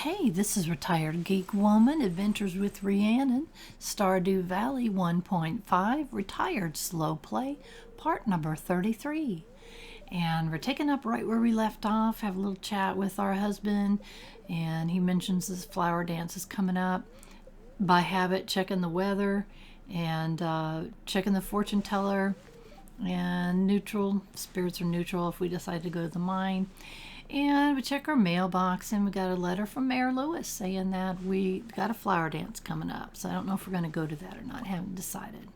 Hey, this is Retired Geek Woman, Adventures with Rhiannon, Stardew Valley 1.5, Retired Slow Play, part number 33. And we're taking up right where we left off, have a little chat with our husband, and he mentions this flower dance is coming up. By habit, checking the weather, and checking the fortune teller, and neutral, spirits are neutral if we decide to go to the mine. And we check our mailbox, and we got a letter from Mayor Lewis saying that we got a flower dance coming up. So I don't know if we're going to go to that or not. Haven't decided.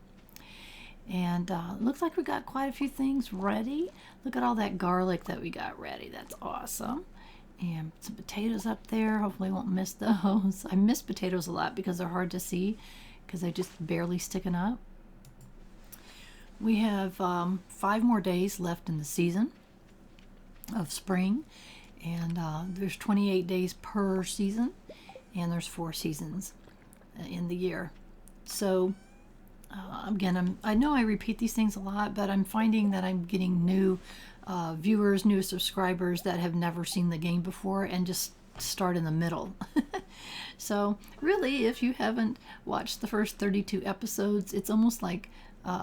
And it looks like we got quite a few things ready. Look at all that garlic that we got ready. That's awesome. And some potatoes up there. Hopefully won't miss those. I miss potatoes a lot because they're hard to see because they're just barely sticking up. We have 5 more days left in the season of spring, and there's 28 days per season, and there's 4 seasons in the year. So again, I know I repeat these things a lot, but I'm finding that I'm getting new viewers, new subscribers that have never seen the game before and just start in the middle. So really, if you haven't watched the first 32 episodes, it's almost like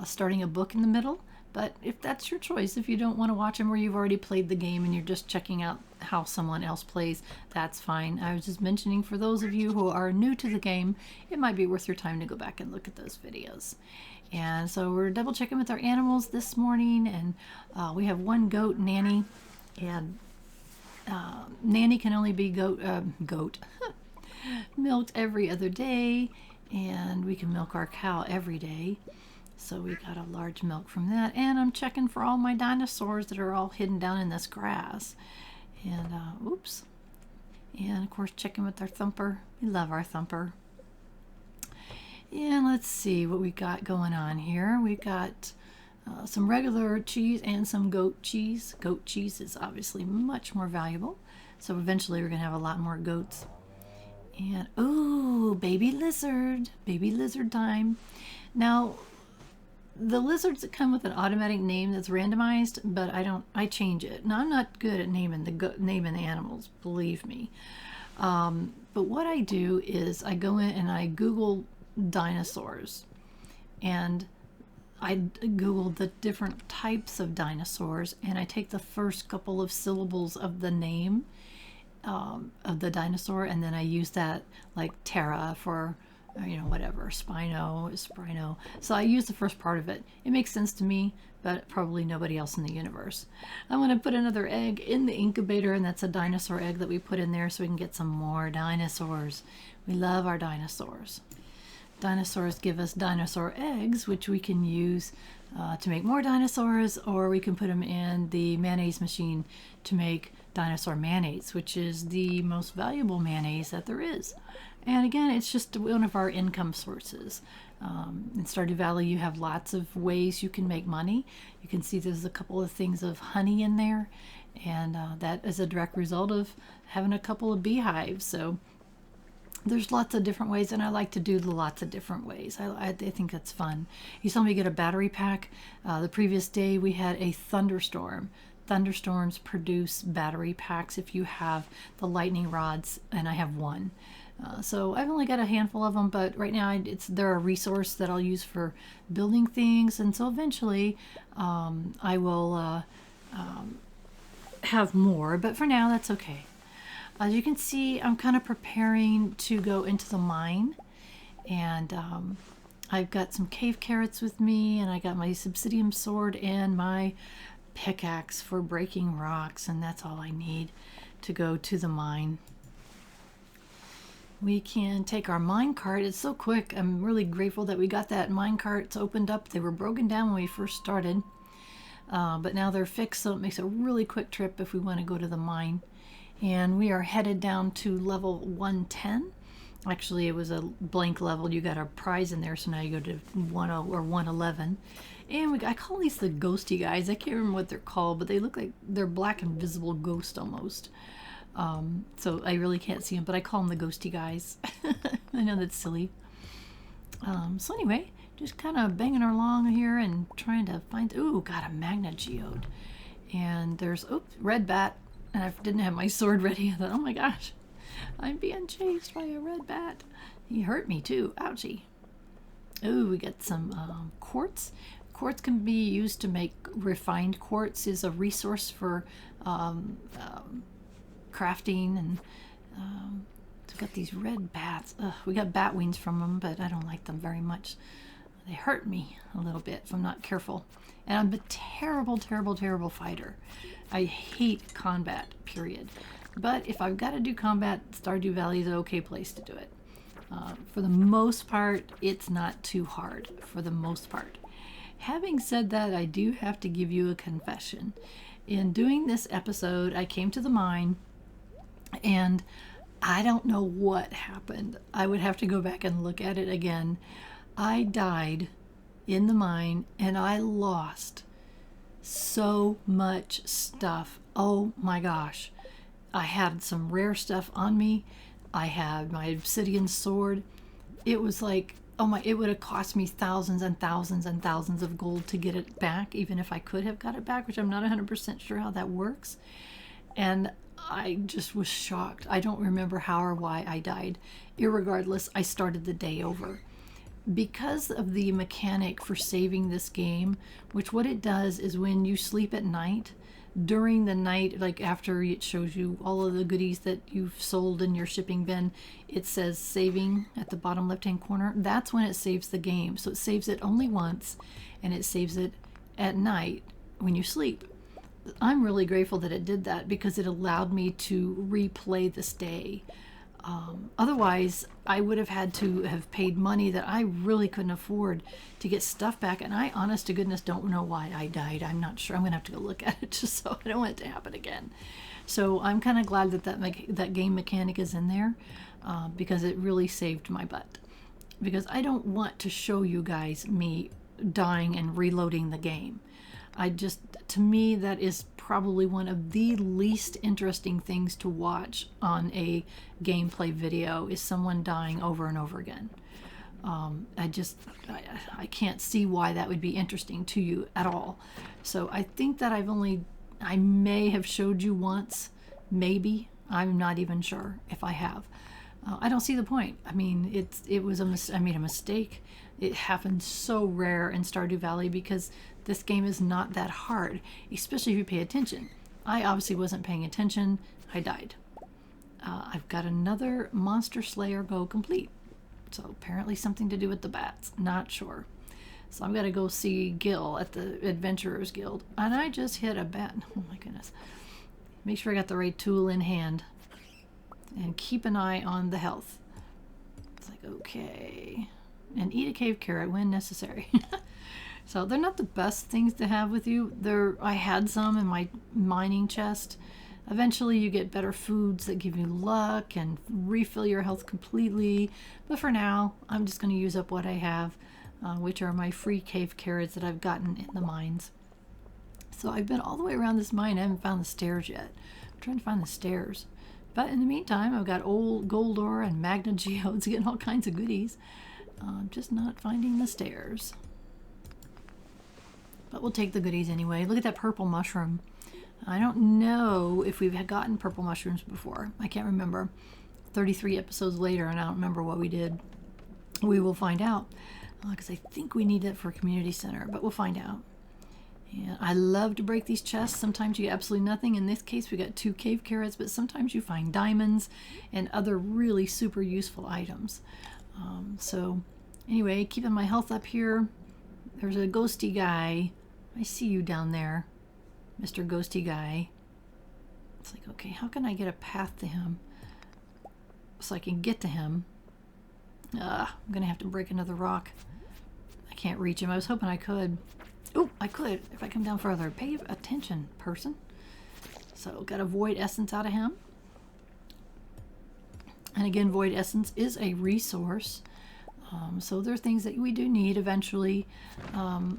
starting a book in the middle. But if that's your choice, if you don't want to watch them where you've already played the game and you're just checking out how someone else plays, that's fine. I was just mentioning for those of you who are new to the game, it might be worth your time to go back and look at those videos. And so we're double checking with our animals this morning, and we have 1 goat, Nanny, and Nanny can only be goat milked every other day, and we can milk our cow every day. So we got a large milk from that. And I'm checking for all my dinosaurs that are all hidden down in this grass. And, oops. And, of course, checking with our thumper. We love our thumper. And let's see what we got going on here. We've got some regular cheese and some goat cheese. Goat cheese is obviously much more valuable. So eventually we're going to have a lot more goats. And, ooh, baby lizard. Baby lizard time. Now, the lizards that come with an automatic name that's randomized, but I change it. Now, I'm not good at naming the animals, believe me. But what I do is I go in and I Google dinosaurs, and I Google the different types of dinosaurs, and I take the first couple of syllables of the name of the dinosaur, and then I use that, like Terra for, whatever, Sprino. So I use the first part of it. It makes sense to me, but probably nobody else in the universe. I'm going to put another egg in the incubator, and that's a dinosaur egg that we put in there so we can get some more dinosaurs. We love our dinosaurs. Dinosaurs give us dinosaur eggs, which we can use to make more dinosaurs, or we can put them in the mayonnaise machine to make dinosaur mayonnaise, which is the most valuable mayonnaise that there is. And again, it's just one of our income sources. In Stardew Valley, you have lots of ways you can make money. You can see there's a couple of things of honey in there, and that is a direct result of having a couple of beehives. So there's lots of different ways, and I like to do the lots of different ways. I think that's fun. You saw me get a battery pack. The previous day we had a thunderstorm. Thunderstorms produce battery packs if you have the lightning rods, and I have 1. So I've only got a handful of them, but right now they're a resource that I'll use for building things, and so eventually I will have more, but for now that's okay. As you can see, I'm kind of preparing to go into the mine, and I've got some cave carrots with me, and I got my obsidian sword and my pickaxe for breaking rocks, and that's all I need to go to the mine. We can take our mine cart. It's so quick. I'm really grateful that we got that mine carts opened up. They were broken down when we first started, but now they're fixed, so it makes a really quick trip if we want to go to the mine. And we are headed down to level 110. Actually, it was a blank level. You got a prize in there, so now you go to 111. And I call these the ghosty guys. I can't remember what they're called, but they look like they're black invisible ghost almost. So I really can't see them, but I call them the ghosty guys. I know that's silly. So anyway, just kind of banging along here and trying to find, ooh, got a magnet geode. And there's, oops, red bat. And I didn't have my sword ready. I thought, oh my gosh, I'm being chased by a red bat. He hurt me too. Ouchie. Oh, we got some quartz. Quartz can be used to make refined quartz. Is a resource for crafting, and we've got these red bats. Ugh, we got bat wings from them, but I don't like them very much. They hurt me a little bit if I'm not careful. And I'm a terrible, terrible, terrible fighter. I hate combat, period. But if I've got to do combat, Stardew Valley is an okay place to do it. For the most part, it's not too hard, for the most part. Having said that, I do have to give you a confession. In doing this episode, I came to the mine, and I don't know what happened. I would have to go back and look at it again. I died in the mine, and I lost so much stuff. Oh my gosh. I had some rare stuff on me. I had my obsidian sword. It was like, oh my, it would have cost me thousands and thousands and thousands of gold to get it back, even if I could have got it back, which I'm not 100% sure how that works. And I just was shocked. I don't remember how or why I died. Irregardless, I started the day over. Because of the mechanic for saving this game, which what it does is when you sleep at night, during the night, like after it shows you all of the goodies that you've sold in your shipping bin, it says saving at the bottom left hand corner. That's when it saves the game. So it saves it only once, and it saves it at night when you sleep. I'm really grateful that it did that, because it allowed me to replay this day. Otherwise, I would have had to have paid money that I really couldn't afford to get stuff back. And I, honest to goodness, don't know why I died. I'm not sure. I'm going to have to go look at it just so I don't want it to happen again. So I'm kind of glad that that game mechanic is in there, because it really saved my butt. Because I don't want to show you guys me dying and reloading the game. To me, that is probably one of the least interesting things to watch on a gameplay video, is someone dying over and over again. I can't see why that would be interesting to you at all. So I think that I may have showed you once, maybe. I'm not even sure if I have. I don't see the point. I mean, I made a mistake. It happened so rare in Stardew Valley, because this game is not that hard, especially if you pay attention. I obviously wasn't paying attention. I died. I've got another Monster Slayer go complete. So apparently something to do with the bats. Not sure. So I'm going to go see Gil at the Adventurers Guild. And I just hit a bat. Oh my goodness. Make sure I got the right tool in hand. And keep an eye on the health. It's like, okay. And eat a cave carrot when necessary. So they're not the best things to have with you. I had some in my mining chest. Eventually you get better foods that give you luck and refill your health completely. But for now, I'm just going to use up what I have, which are my free cave carrots that I've gotten in the mines. So I've been all the way around this mine. I haven't found the stairs yet. I'm trying to find the stairs. But in the meantime, I've got old gold ore and magna geodes, getting all kinds of goodies. Just not finding the stairs. But we'll take the goodies anyway. Look at that purple mushroom. I don't know if we've gotten purple mushrooms before. I can't remember. 33 episodes later, and I don't remember what we did. We will find out, because I think we need it for a community center, but we'll find out. And I love to break these chests. Sometimes you get absolutely nothing. In this case, we got 2 cave carrots, but sometimes you find diamonds and other really super useful items. So anyway, keeping my health up here. There's a ghosty guy. I see you down there, Mr. Ghosty Guy. It's like, okay, how can I get a path to him so I can get to him? I'm going to have to break another rock. I can't reach him. I was hoping I could. Oh, I could if I come down further. Pay attention, person. So, got a void essence out of him. And again, void essence is a resource. So there are things that we do need eventually.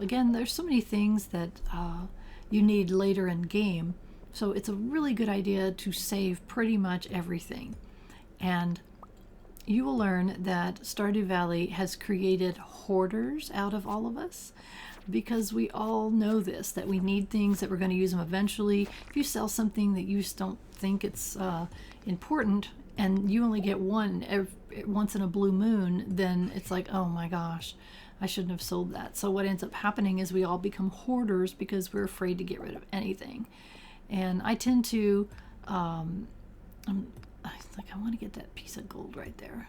Again, there's so many things that you need later in game. So it's a really good idea to save pretty much everything. And you will learn that Stardew Valley has created hoarders out of all of us, because we all know this, that we need things, that we're going to use them eventually. If you sell something that you just don't think it's important, and you only get one once in a blue moon, then it's like, oh my gosh, I shouldn't have sold that. So what ends up happening is we all become hoarders because we're afraid to get rid of anything. And I tend to, I want to get that piece of gold right there.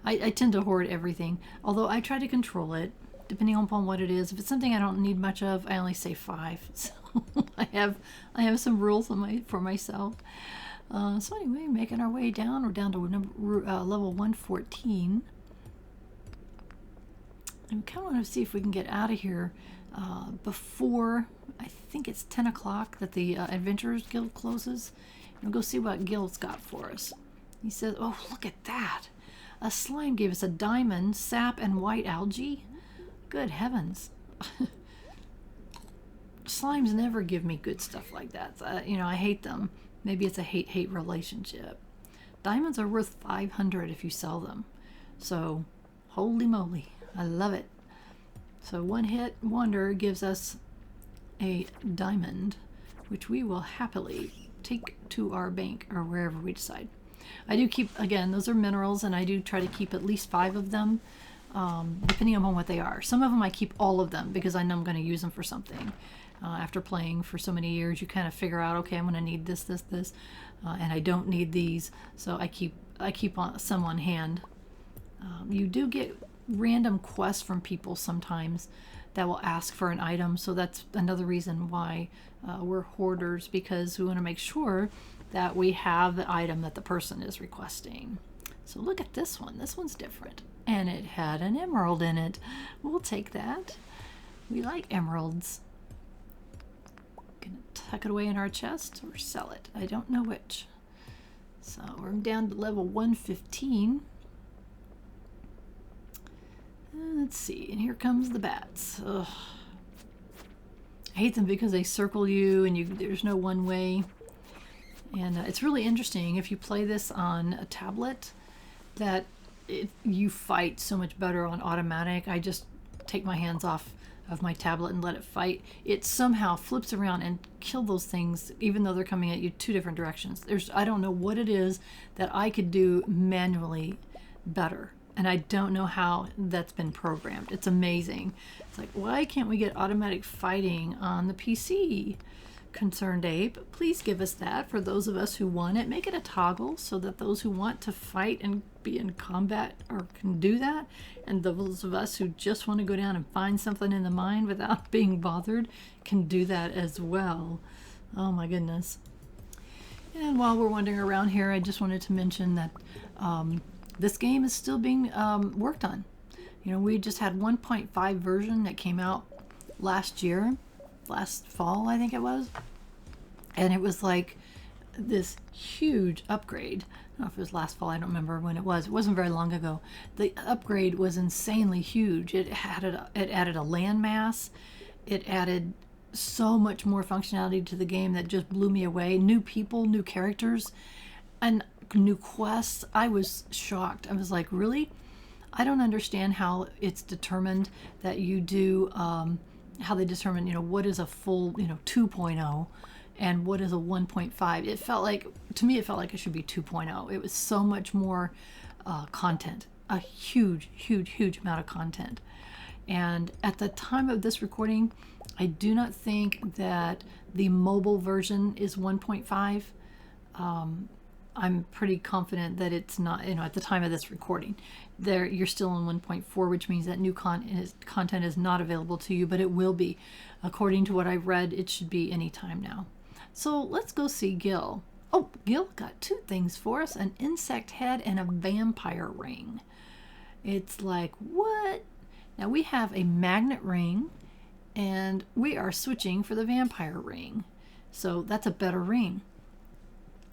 I tend to hoard everything, although I try to control it depending upon what it is. If it's something I don't need much of, I only say 5. So I have some rules for myself. So anyway, making our way down. We're down to level 114. And we kind of want to see if we can get out of here before, I think it's 10 o'clock that the Adventurers Guild closes. And we'll go see what Guild's got for us. He says, oh, look at that. A slime gave us a diamond, sap, and white algae. Good heavens. Slimes never give me good stuff like that. I hate them. Maybe it's a hate-hate relationship. Diamonds are worth 500 if you sell them. So, holy moly. I love it. So, one hit wonder gives us a diamond, which we will happily take to our bank or wherever we decide. I do keep, again, those are minerals, and I do try to keep at least 5 of them, depending upon what they are. Some of them I keep all of them because I know I'm going to use them for something. After playing for so many years, you kind of figure out, okay, I'm going to need this, and I don't need these, so I keep some on hand. You do get random quests from people sometimes that will ask for an item, so that's another reason why we're hoarders, because we want to make sure that we have the item that the person is requesting. So look at this one. This one's different, and it had an emerald in it. We'll take that. We like emeralds. Gonna tuck it away in our chest or sell it. I don't know which. So we're down to level 115. Let's see, and here comes the bats. Ugh. I hate them because they circle you, and there's no one way. And it's really interesting if you play this on a tablet, that you fight so much better on automatic. I just take my hands off of my tablet and let it fight. It somehow flips around and kills those things, even though they're coming at you 2 different directions. I don't know what it is that I could do manually better. And I don't know how that's been programmed. It's amazing. It's like, why can't we get automatic fighting on the PC? Concerned Ape, please give us that for those of us who want it. Make it a toggle so that those who want to fight and be in combat can do that, and those of us who just want to go down and find something in the mine without being bothered can do that as well. Oh my goodness. And while we're wandering around here, I just wanted to mention that this game is still being worked on. We just had 1.5 version that came out last fall, I think it was. And it was like this huge upgrade. I don't know if it was last fall, I don't remember when it was. It wasn't very long ago. The upgrade was insanely huge. It added a landmass. It added so much more functionality to the game that just blew me away. New people, new characters, and new quests. I was shocked. I was like, really? I don't understand how it's determined that you do, how they determine, what is a full, 2.0 and what is a 1.5. It felt like it should be 2.0. It was so much more content, a huge amount of content. And at the time of this recording, I do not think that the mobile version is 1.5. I'm pretty confident that it's not, at the time of this recording. You're still in 1.4, which means that new content is not available to you, but it will be. According to what I've read, it should be any time now. So let's go see Gil. Oh, Gil got 2 things for us, an insect head and a vampire ring. It's like, what? Now we have a magnet ring, and we are switching for the vampire ring. So that's a better ring.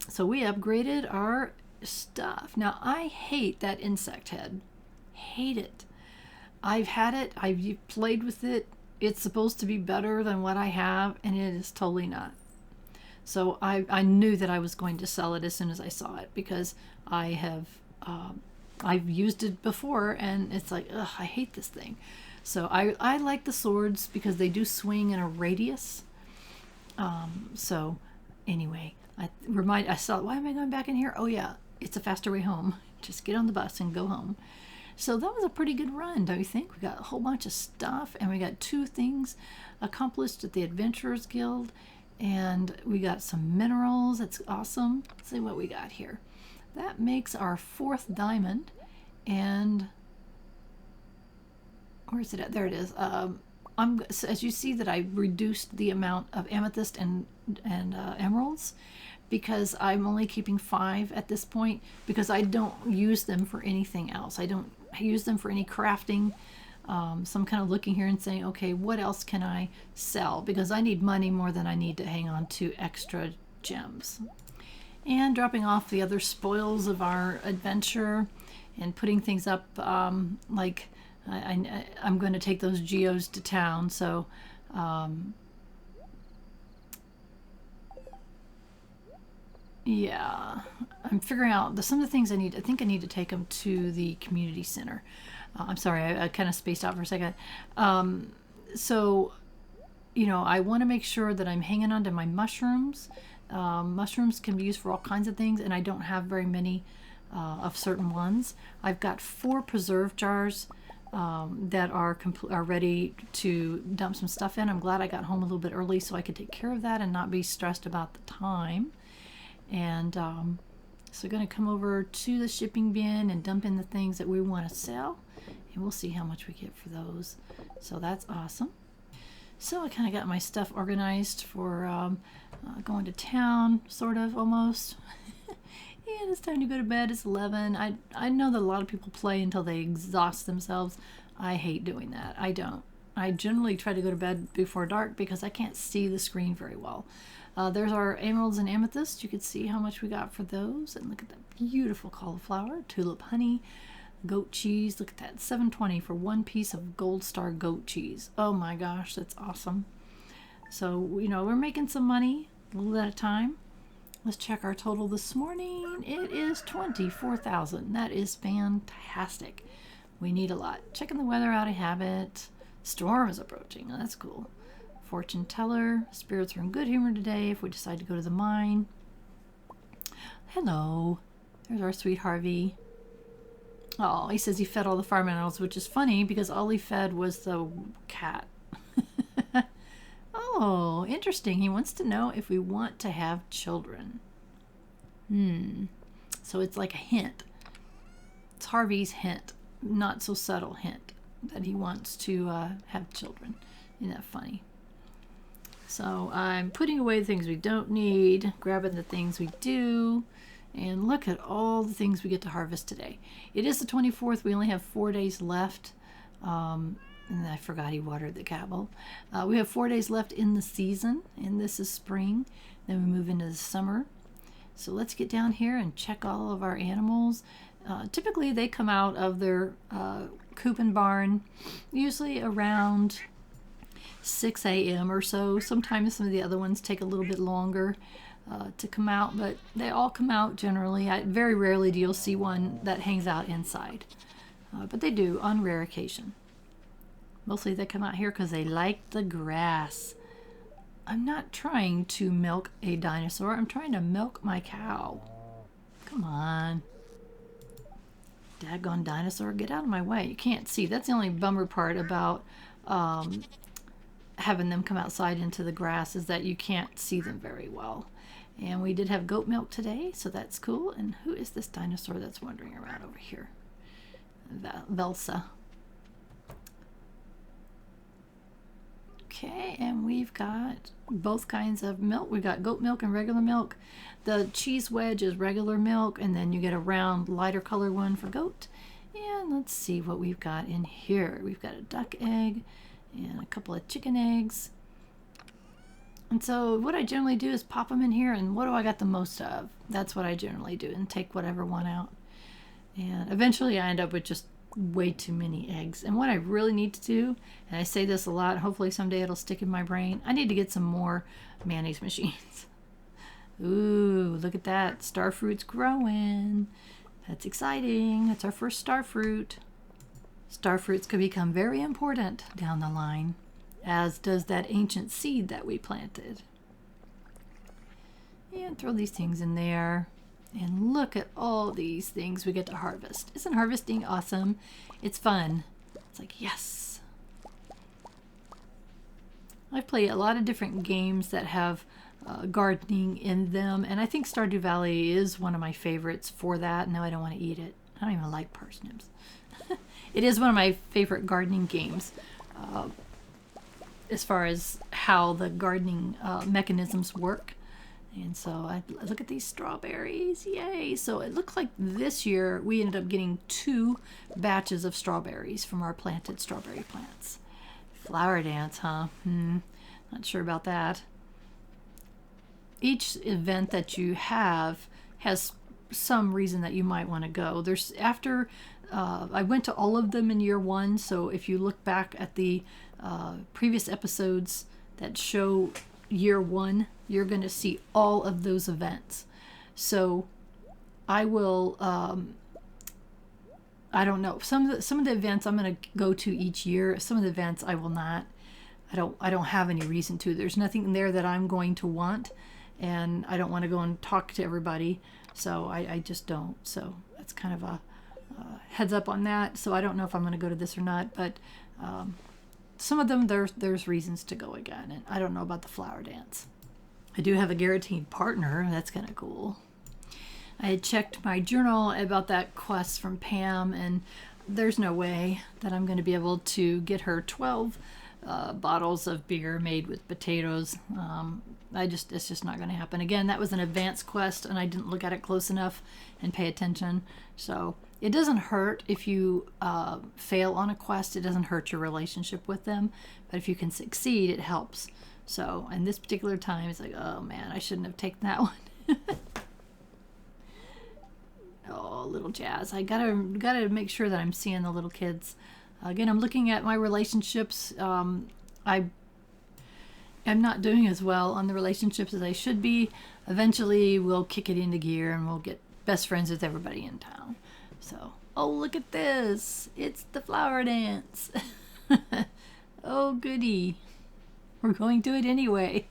So we upgraded our stuff. Now I hate that insect head. Hate it. I've had it. I've played with it. It's supposed to be better than what I have, and it is totally not. So I knew that I was going to sell it as soon as I saw it, because I've used it before, and it's like, ugh, I hate this thing. So I like the swords because they do swing in a radius. So anyway, I saw, why am I going back in here? Oh yeah, it's a faster way home. Just get on the bus and go home. So that was a pretty good run, don't you think? We got a whole bunch of stuff, and we got 2 things accomplished at the Adventurers Guild, and we got some minerals. That's awesome. Let's see what we got here. That makes our 4th diamond, and where is it at? There it is. So as you see that I reduced the amount of amethyst and emeralds, because I'm only keeping 5 at this point, because I don't use them for anything else. I don't use them for any crafting. So I'm kind of looking here and saying, okay, what else can I sell? Because I need money more than I need to hang on to extra gems. And dropping off the other spoils of our adventure and putting things up, like I'm going to take those geos to town, so yeah, I'm figuring out some of the things I need. I think I need to take them to the community center. I'm sorry, I kind of spaced out for a second. So, you know, I want to make sure that I'm hanging on to my mushrooms. Mushrooms can be used for all kinds of things, and I don't have very many of certain ones. I've got 4 preserve jars that are ready to dump some stuff in. I'm glad I got home a little bit early so I could take care of that and not be stressed about the time. And so going to come over to the shipping bin and dump in the things that we want to sell, and we'll see how much we get for those. So that's awesome. So I kind of got my stuff organized for going to town, sort of, almost. And it's time to go to bed. It's 11. I know that a lot of people play until they exhaust themselves. I hate doing that. I don't. I generally try to go to bed before dark because I can't see the screen very well. There's our emeralds and amethyst. You can see how much we got for those. And look at that beautiful cauliflower, tulip honey, goat cheese. Look at that, $7.20 for 1 piece of gold star goat cheese. Oh my gosh, that's awesome. So, you know, we're making some money a little at a time. Let's check our total this morning. It is 24,000. That is fantastic. We need a lot. Checking the weather out, I have it. Storm is approaching. Oh, that's cool. Fortune teller. Spirits are in good humor today if we decide to go to the mine. Hello. There's our sweet Harvey. Oh, he says he fed all the farm animals, which is funny because all he fed was the cat. Oh, interesting. He wants to know if we want to have children. So it's like a hint. It's Harvey's hint. Not so subtle hint that he wants to have children. Isn't that funny? So I'm putting away the things we don't need, grabbing the things we do, and look at all the things we get to harvest today. It is the 24th. We only have 4 days left. And I forgot he watered the cattle. We have 4 days left in the season, and this is spring. Then we move into the summer. So let's get down here and check all of our animals. Typically, they come out of their coop and barn, usually around 6 a.m. or so. Sometimes some of the other ones take a little bit longer to come out, but they all come out generally. Very rarely do you see one that hangs out inside, but they do on rare occasion. Mostly they come out here because they like the grass. I'm not trying to milk a dinosaur. I'm trying to milk my cow. Come on. Daggone dinosaur, get out of my way. You can't see. That's the only bummer part about having them come outside into the grass, is that you can't see them very well. And we did have goat milk today, so that's cool. And who is this dinosaur that's wandering around over here? Velsa. Okay, and we've got both kinds of milk. We've got goat milk and regular milk. The cheese wedge is regular milk, and then you get a round, lighter color one for goat. And let's see what we've got in here. We've got a duck egg and a couple of chicken eggs. And so what I generally do is pop them in here, and what do I got the most of? That's what I generally do, and take whatever one out. And eventually I end up with just way too many eggs. And what I really need to do, and I say this a lot, hopefully someday it'll stick in my brain, I need to get some more mayonnaise machines. Ooh, look at that. Starfruit's growing. That's exciting. That's our first starfruit. Starfruits could become very important down the line, as does that ancient seed that we planted. And throw these things in there. And look at all these things we get to harvest. Isn't harvesting awesome? It's fun. It's like, yes. I play a lot of different games that have gardening in them, and I think Stardew Valley is one of my favorites for that. No, I don't want to eat it. I don't even like parsnips. It is one of my favorite gardening games as far as how the gardening mechanisms work. And so I look at these strawberries, yay! So it looks like this year we ended up getting 2 batches of strawberries from our planted strawberry plants. Flower dance, huh? Not sure about that. Each event that you have has some reason that you might want to go. There's after I went to all of them in year 1, so if you look back at the previous episodes that show year 1, you're going to see all of those events. So I will I don't know, some of the events I'm going to go to each year. Some of the events I will not. I don't have any reason to. There's nothing there that I'm going to want, and I don't want to go and talk to everybody, so I just don't. So that's kind of a heads up on that. So I don't know if I'm going to go to this or not, but some of them there's reasons to go again, and I don't know about the flower dance. I do have a guaranteed partner. That's kind of cool. I had checked my journal about that quest from Pam, and there's no way that I'm going to be able to get her 12 bottles of beer made with potatoes. It's just not going to happen. Again, that was an advanced quest, and I didn't look at it close enough and pay attention. So it doesn't hurt if you fail on a quest. It doesn't hurt your relationship with them, but if you can succeed, it helps. So, and this particular time, it's like, oh man, I shouldn't have taken that one. Oh, little Jazz. I gotta make sure that I'm seeing the little kids. Again, I'm looking at my relationships. I'm not doing as well on the relationships as I should be. Eventually, we'll kick it into gear and we'll get best friends with everybody in town. So, oh, look at this. It's the flower dance. Oh, goody. We're going to it anyway.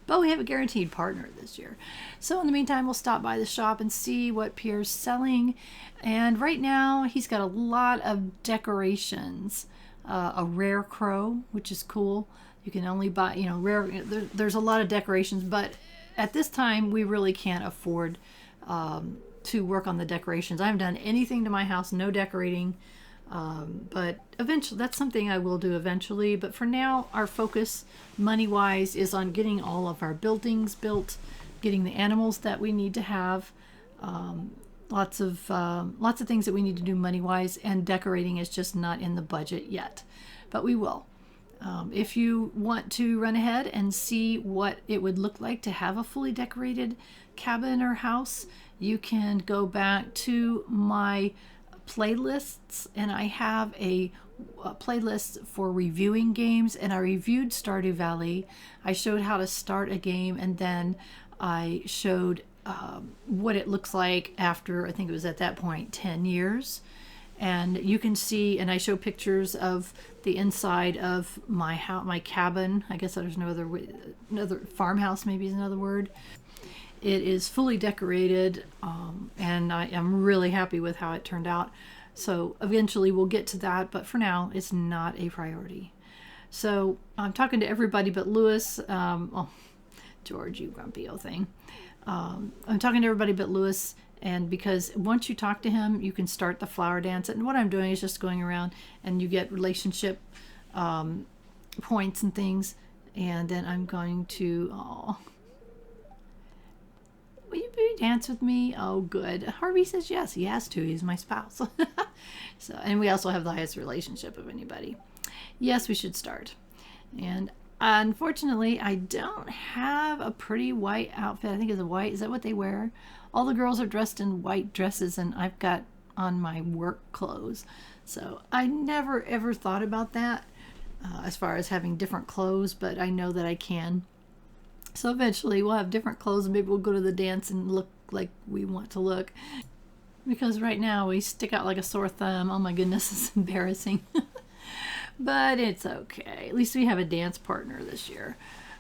But we have a guaranteed partner this year. So in the meantime, we'll stop by the shop and see what Pierre's selling. And right now, he's got a lot of decorations. A rare crow, which is cool. You can only buy, rare. There's a lot of decorations, but at this time, we really can't afford to work on the decorations. I haven't done anything to my house, no decorating. But eventually, that's something I will do eventually. But for now, our focus, money-wise, is on getting all of our buildings built, getting the animals that we need to have, lots of things that we need to do money-wise, and decorating is just not in the budget yet. But we will. If you want to run ahead and see what it would look like to have a fully decorated cabin or house, you can go back to my playlists, and I have a playlist for reviewing games, and I reviewed Stardew Valley. I showed how to start a game, and then I showed what it looks like after, I think it was at that point 10 years. And you can see, and I show pictures of the inside of my house, my cabin. I guess there's no other way, another farmhouse maybe is another word. It is fully decorated, and I am really happy with how it turned out. So eventually we'll get to that, but for now, it's not a priority. So I'm talking to everybody but Lewis. George, you grumpy old thing. I'm talking to everybody but Lewis, and because once you talk to him, you can start the flower dance. And what I'm doing is just going around, and you get relationship points and things, and then I'm going to... Will you dance with me? Oh, good. Harvey says yes. He has to. He's my spouse. So, and we also have the highest relationship of anybody. Yes, we should start. And unfortunately, I don't have a pretty white outfit. I think it's a white. Is that what they wear? All the girls are dressed in white dresses, and I've got on my work clothes. So I never, ever thought about that as far as having different clothes, but I know that I can. So eventually we'll have different clothes, and maybe we'll go to the dance and look like we want to look. Because right now we stick out like a sore thumb. Oh my goodness, it's embarrassing. But it's okay. At least we have a dance partner this year.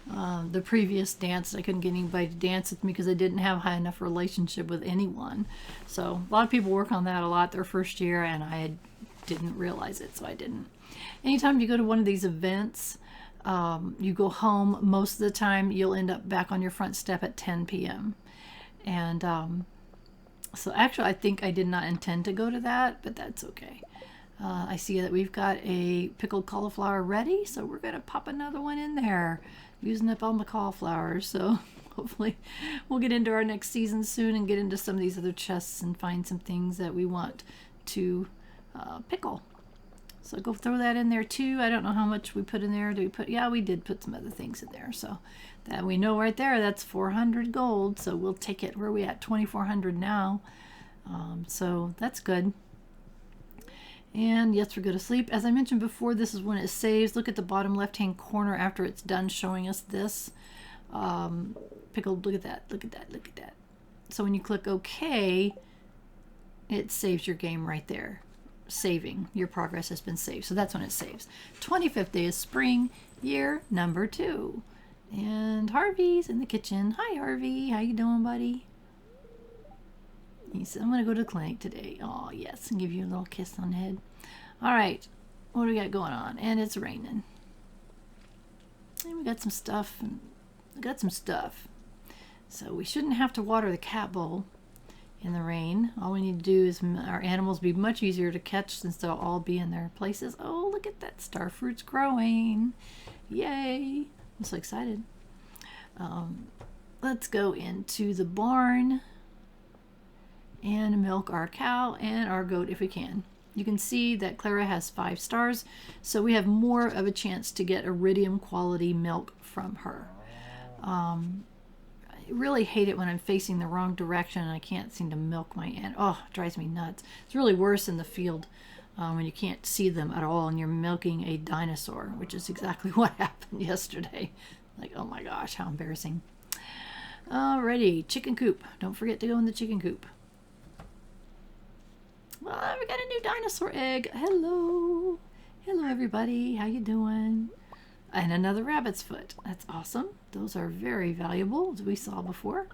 the previous dance. I couldn't get anybody to dance with me because I didn't have high enough relationship with anyone. So a lot of people work on that a lot their first year, and I didn't realize it, so I didn't. Anytime you go to one of these events, you go home, most of the time you'll end up back on your front step at 10 p.m. And so actually I think I did not intend to go to that, but that's okay. I see that we've got a pickled cauliflower ready, so we're going to pop another one in there, using up all my cauliflowers. So hopefully we'll get into our next season soon and get into some of these other chests and find some things that we want to pickle. So go throw that in there too. I don't know how much we put in there. Yeah, we did put some other things in there. So that we know right there, that's 400 gold. So we'll take it. Where are we at? 2,400 now. So that's good. And yes, we're going to sleep. As I mentioned before, this is when it saves. Look at the bottom left-hand corner after it's done showing us this. Pickled, look at that, look at that, look at that. So when you click OK, it saves your game right there. Saving. Your progress has been saved. So that's when it saves. 25th day of spring, year number 2. And Harvey's in the kitchen. Hi, Harvey. How you doing, buddy? He said, I'm going to go to the clinic today. Oh, yes, and give you a little kiss on the head. All right, what do we got going on? And it's raining. And we got some stuff. So we shouldn't have to water the cat bowl in the rain. All we need to do is our animals be much easier to catch since they'll all be in their places. Oh, look at that. Star fruit's growing. Yay. I'm so excited. Let's go into the barn and milk our cow and our goat if we can. You can see that Clara has 5 stars, so we have more of a chance to get iridium quality milk from her. I really hate it when I'm facing the wrong direction and I can't seem to milk my animal. Oh, it drives me nuts. It's really worse in the field when you can't see them at all and you're milking a dinosaur, which is exactly what happened yesterday. Like, oh my gosh, how embarrassing. Alrighty, chicken coop. Don't forget to go in the chicken coop. Well, we got a new dinosaur egg. Hello. Hello, everybody. How you doing? And another rabbit's foot. That's awesome. Those are very valuable, as we saw before.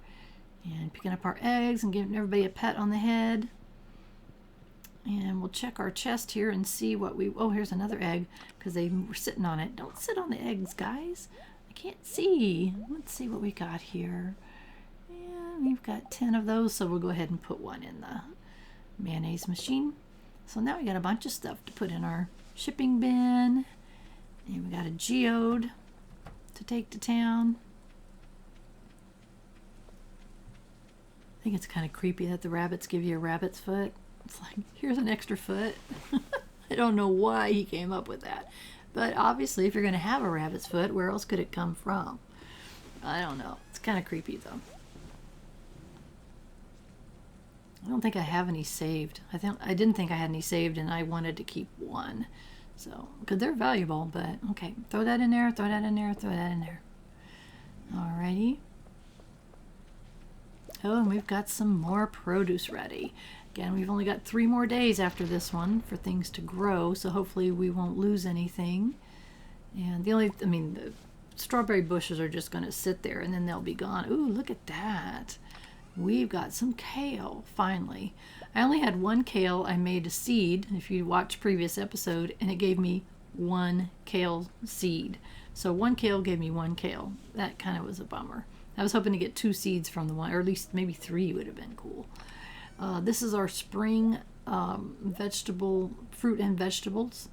And picking up our eggs and giving everybody a pat on the head. And we'll check our chest here and see what we... Oh, here's another egg, because they were sitting on it. Don't sit on the eggs, guys. I can't see. Let's see what we got here. And we've got 10 of those, so we'll go ahead and put one in the mayonnaise machine. So now we got a bunch of stuff to put in our shipping bin, and we got a geode to take to town. I think it's kind of creepy that the rabbits give you a rabbit's foot. It's like, here's an extra foot. I don't know why he came up with that, but obviously if you're going to have a rabbit's foot, where else could it come from? I don't know. It's kind of creepy though. I don't think I have any saved. I didn't think I had any saved, and I wanted to keep one. So, because they're valuable, but okay. Throw that in there, throw that in there, throw that in there. Alrighty. Oh, and we've got some more produce ready. Again, we've only got 3 more days after this one for things to grow, so hopefully we won't lose anything. And the strawberry bushes are just going to sit there, and then they'll be gone. Ooh, look at that. We've got some kale, finally. I only had 1 kale. I made a seed, if you watch previous episode, and it gave me 1 kale seed. So 1 kale gave me 1 kale. That kind of was a bummer. I was hoping to get 2 seeds from the one, or at least maybe 3 would have been cool. This is our spring fruit and vegetables.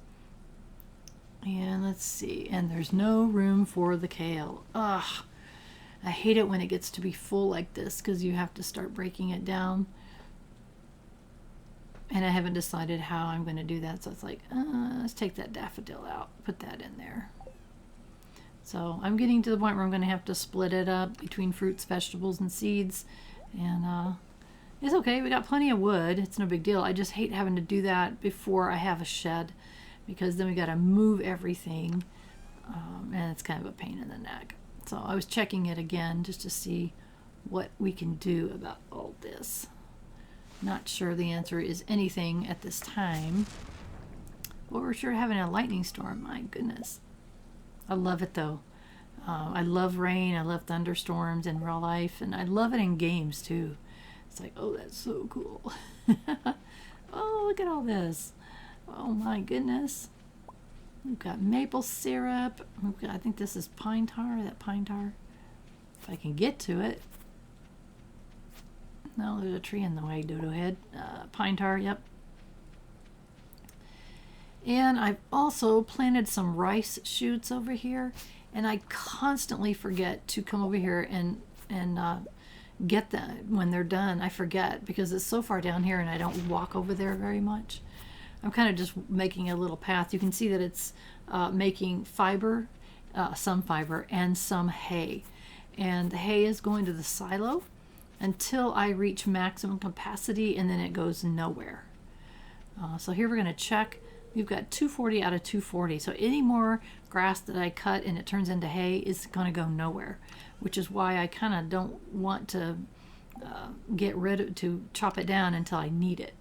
And let's see, and there's no room for the kale. Ugh. I hate it when it gets to be full like this because you have to start breaking it down. And I haven't decided how I'm going to do that. So it's like, let's take that daffodil out. Put that in there. So I'm getting to the point where I'm going to have to split it up between fruits, vegetables, and seeds. And it's okay. We got plenty of wood. It's no big deal. I just hate having to do that before I have a shed, because then we got to move everything. And it's kind of a pain in the neck. So I was checking it again just to see what we can do about all this. Not sure the answer is anything at this time. But we're sure having a lightning storm, my goodness. I love it though. I love rain. I love thunderstorms in real life, and I love it in games too. It's like, oh, that's so cool. Oh, look at all this. Oh my goodness. We've got maple syrup. I think this is pine tar. That pine tar. If I can get to it. No, there's a tree in the way, Dodo Head. Pine tar, yep. And I've also planted some rice shoots over here. And I constantly forget to come over here and get them when they're done. I forget because it's so far down here and I don't walk over there very much. I'm kind of just making a little path. You can see that it's making fiber, some fiber, and some hay. And the hay is going to the silo until I reach maximum capacity, and then it goes nowhere. So here we're going to check. We've got 240 out of 240. So any more grass that I cut and it turns into hay is going to go nowhere, which is why I kind of don't want to to chop it down until I need it.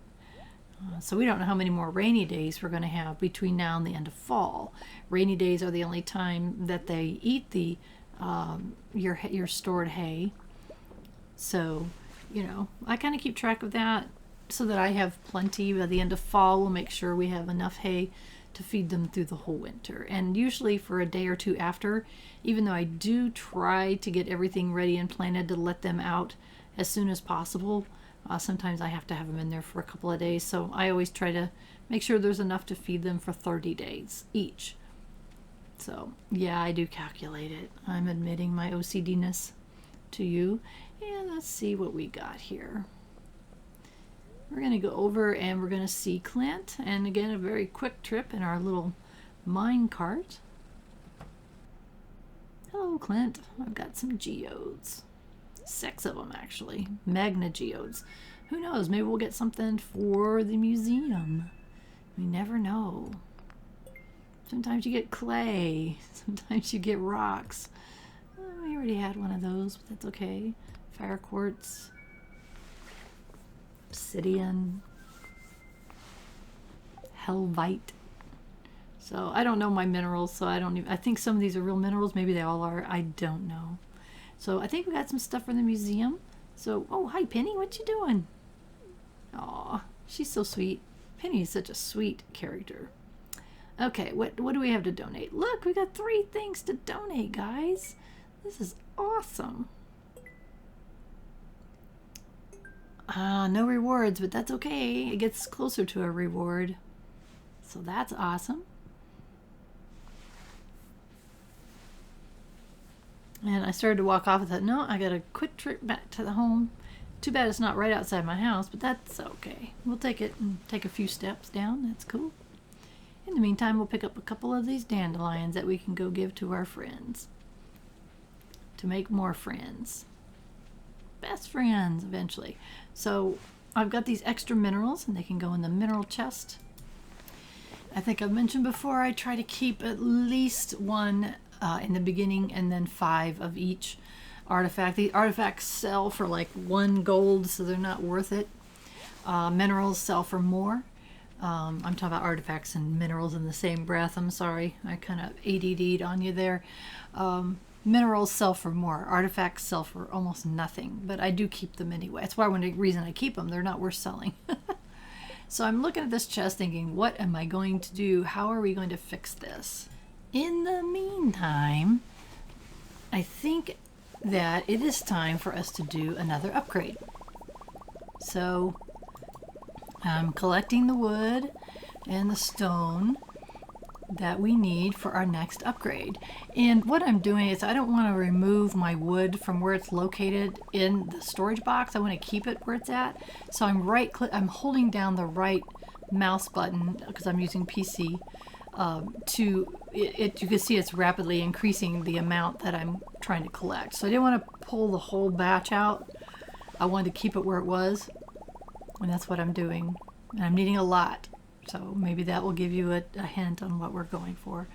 So we don't know how many more rainy days we're going to have between now and the end of fall. Rainy days are the only time that they eat the your stored hay. So, you know, I kind of keep track of that so that I have plenty. By the end of fall, we'll make sure we have enough hay to feed them through the whole winter. And usually for a day or two after, even though I do try to get everything ready and planted to let them out as soon as possible, sometimes I have to have them in there for a couple of days. So I always try to make sure there's enough to feed them for 30 days each. So yeah, I do calculate it. I'm admitting my OCD-ness to you. And let's see what we got here. We're going to go over and we're going to see Clint. And again, a very quick trip in our little mine cart. Hello, Clint. I've got some geodes. 6 of them, actually. Magna geodes. Who knows? Maybe we'll get something for the museum. We never know. Sometimes you get clay. Sometimes you get rocks. We already had one of those, but that's okay. Fire quartz. Obsidian. Helvite. So I don't know my minerals, so I think some of these are real minerals. Maybe they all are. I don't know. So I think we got some stuff from the museum. So, oh, hi, Penny. What you doing? Aw, she's so sweet. Penny is such a sweet character. Okay, what do we have to donate? Look, we got 3 things to donate, guys. This is awesome. No rewards, but that's okay. It gets closer to a reward. So that's awesome. And I started to walk off. I thought, no, I got a quick trip back to the home. Too bad it's not right outside my house, but that's okay. We'll take it and take a few steps down. That's cool. In the meantime, we'll pick up a couple of these dandelions that we can go give to our friends. To make more friends. Best friends, eventually. So I've got these extra minerals, and they can go in the mineral chest. I think I've mentioned before, I try to keep at least 1 in the beginning and then 5 of each artifact. The artifacts sell for like 1 gold, so they're not worth it. Minerals sell for more. I'm talking about artifacts and minerals in the same breath. I'm sorry, I kind of ADD'd on you there. Minerals sell for more. Artifacts sell for almost nothing, but I do keep them anyway. That's why one reason I keep them. They're not worth selling. So I'm looking at this chest thinking, what am I going to do? How are we going to fix this? In the meantime, I think that it is time for us to do another upgrade. So I'm collecting the wood and the stone that we need for our next upgrade. And what I'm doing is I don't want to remove my wood from where it's located in the storage box. I want to keep it where it's at. So I'm holding down the right mouse button because I'm using PC you can see it's rapidly increasing the amount that I'm trying to collect. So I didn't want to pull the whole batch out. I wanted to keep it where it was, and that's what I'm doing. And I'm needing a lot, so maybe that will give you a hint on what we're going for.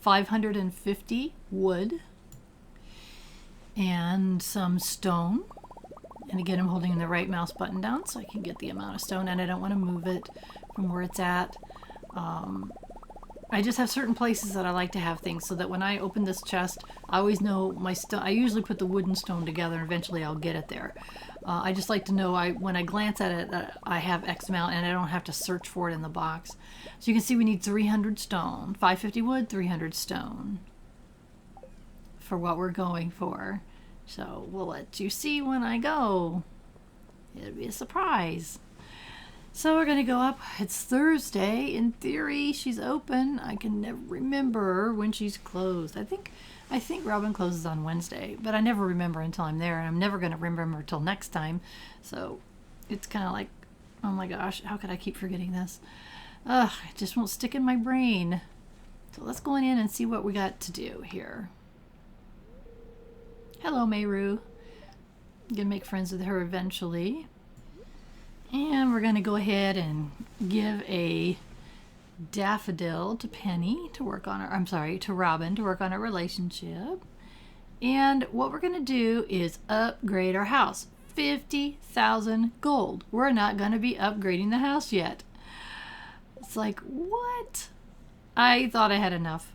550 wood and some stone. And again, I'm holding the right mouse button down so I can get the amount of stone, and I don't want to move it from where it's at. I just have certain places that I like to have things so that when I open this chest, I always know my stone. I usually put the wood and stone together and eventually I'll get it there. I just like to know when I glance at it that I have X amount and I don't have to search for it in the box. So you can see we need 300 stone, 550 wood, 300 stone for what we're going for. So we'll let you see when I go. It'll be a surprise. So we're going to go up. It's Thursday. In theory, she's open. I can never remember when she's closed. I think Robin closes on Wednesday, but I never remember until I'm there, and I'm never going to remember until next time. So it's kind of like, oh my gosh, how could I keep forgetting this? Ugh, it just won't stick in my brain. So let's go in and see what we got to do here. Hello, Mayru. I'm going to make friends with her eventually. And we're going to go ahead and give a daffodil to Penny to work on to Robin to work on our relationship. And what we're going to do is upgrade our house. 50,000 gold. We're not going to be upgrading the house yet. It's like, what? I thought I had enough.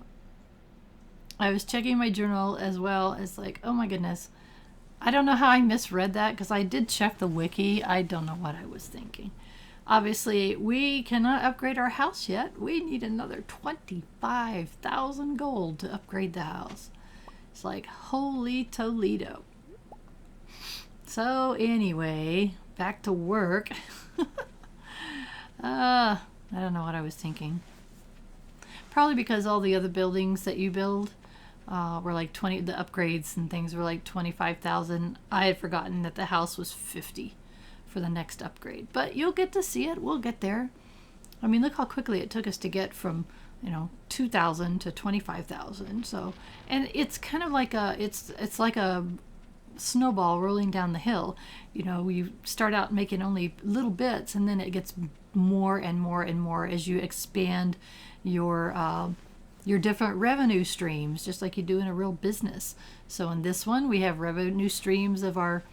I was checking my journal as well as like, oh my goodness. I don't know how I misread that because I did check the wiki. I don't know what I was thinking. Obviously, we cannot upgrade our house yet. We need another 25,000 gold to upgrade the house. It's like, holy Toledo. So anyway, back to work. I don't know what I was thinking. Probably because all the other buildings that you build were like 20, the upgrades and things were like 25,000. I had forgotten that the house was 50 for the next upgrade, but you'll get to see it. We'll get there. I mean, look how quickly it took us to get from, 2,000 to 25,000. So, and it's kind of like it's like a snowball rolling down the hill. You start out making only little bits, and then it gets more and more and more as you expand your different revenue streams, just like you do in a real business. So in this one, we have revenue streams of our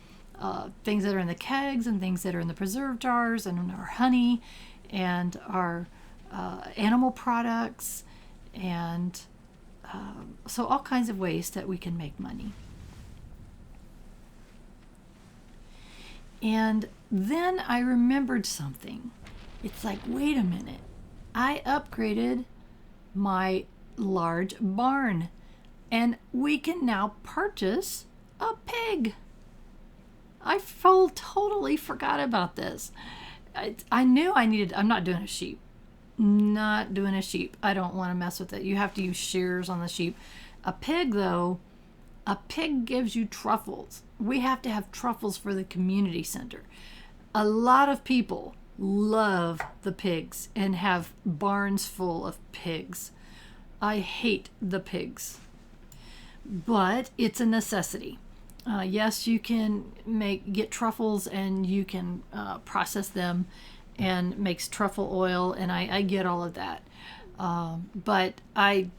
things that are in the kegs and things that are in the preserve jars and our honey and our animal products and so all kinds of ways that we can make money. And then I remembered something. It's like, wait a minute. I upgraded my large barn and we can now purchase a pig. I totally forgot about this. I knew I needed, I'm not doing a sheep. Not doing a sheep. I don't want to mess with it. You have to use shears on the sheep. A pig though, a pig gives you truffles. We have to have truffles for the community center. A lot of people love the pigs and have barns full of pigs. I hate the pigs, but it's a necessity. Yes, you can get truffles and you can process them and makes truffle oil, and I get all of that. But I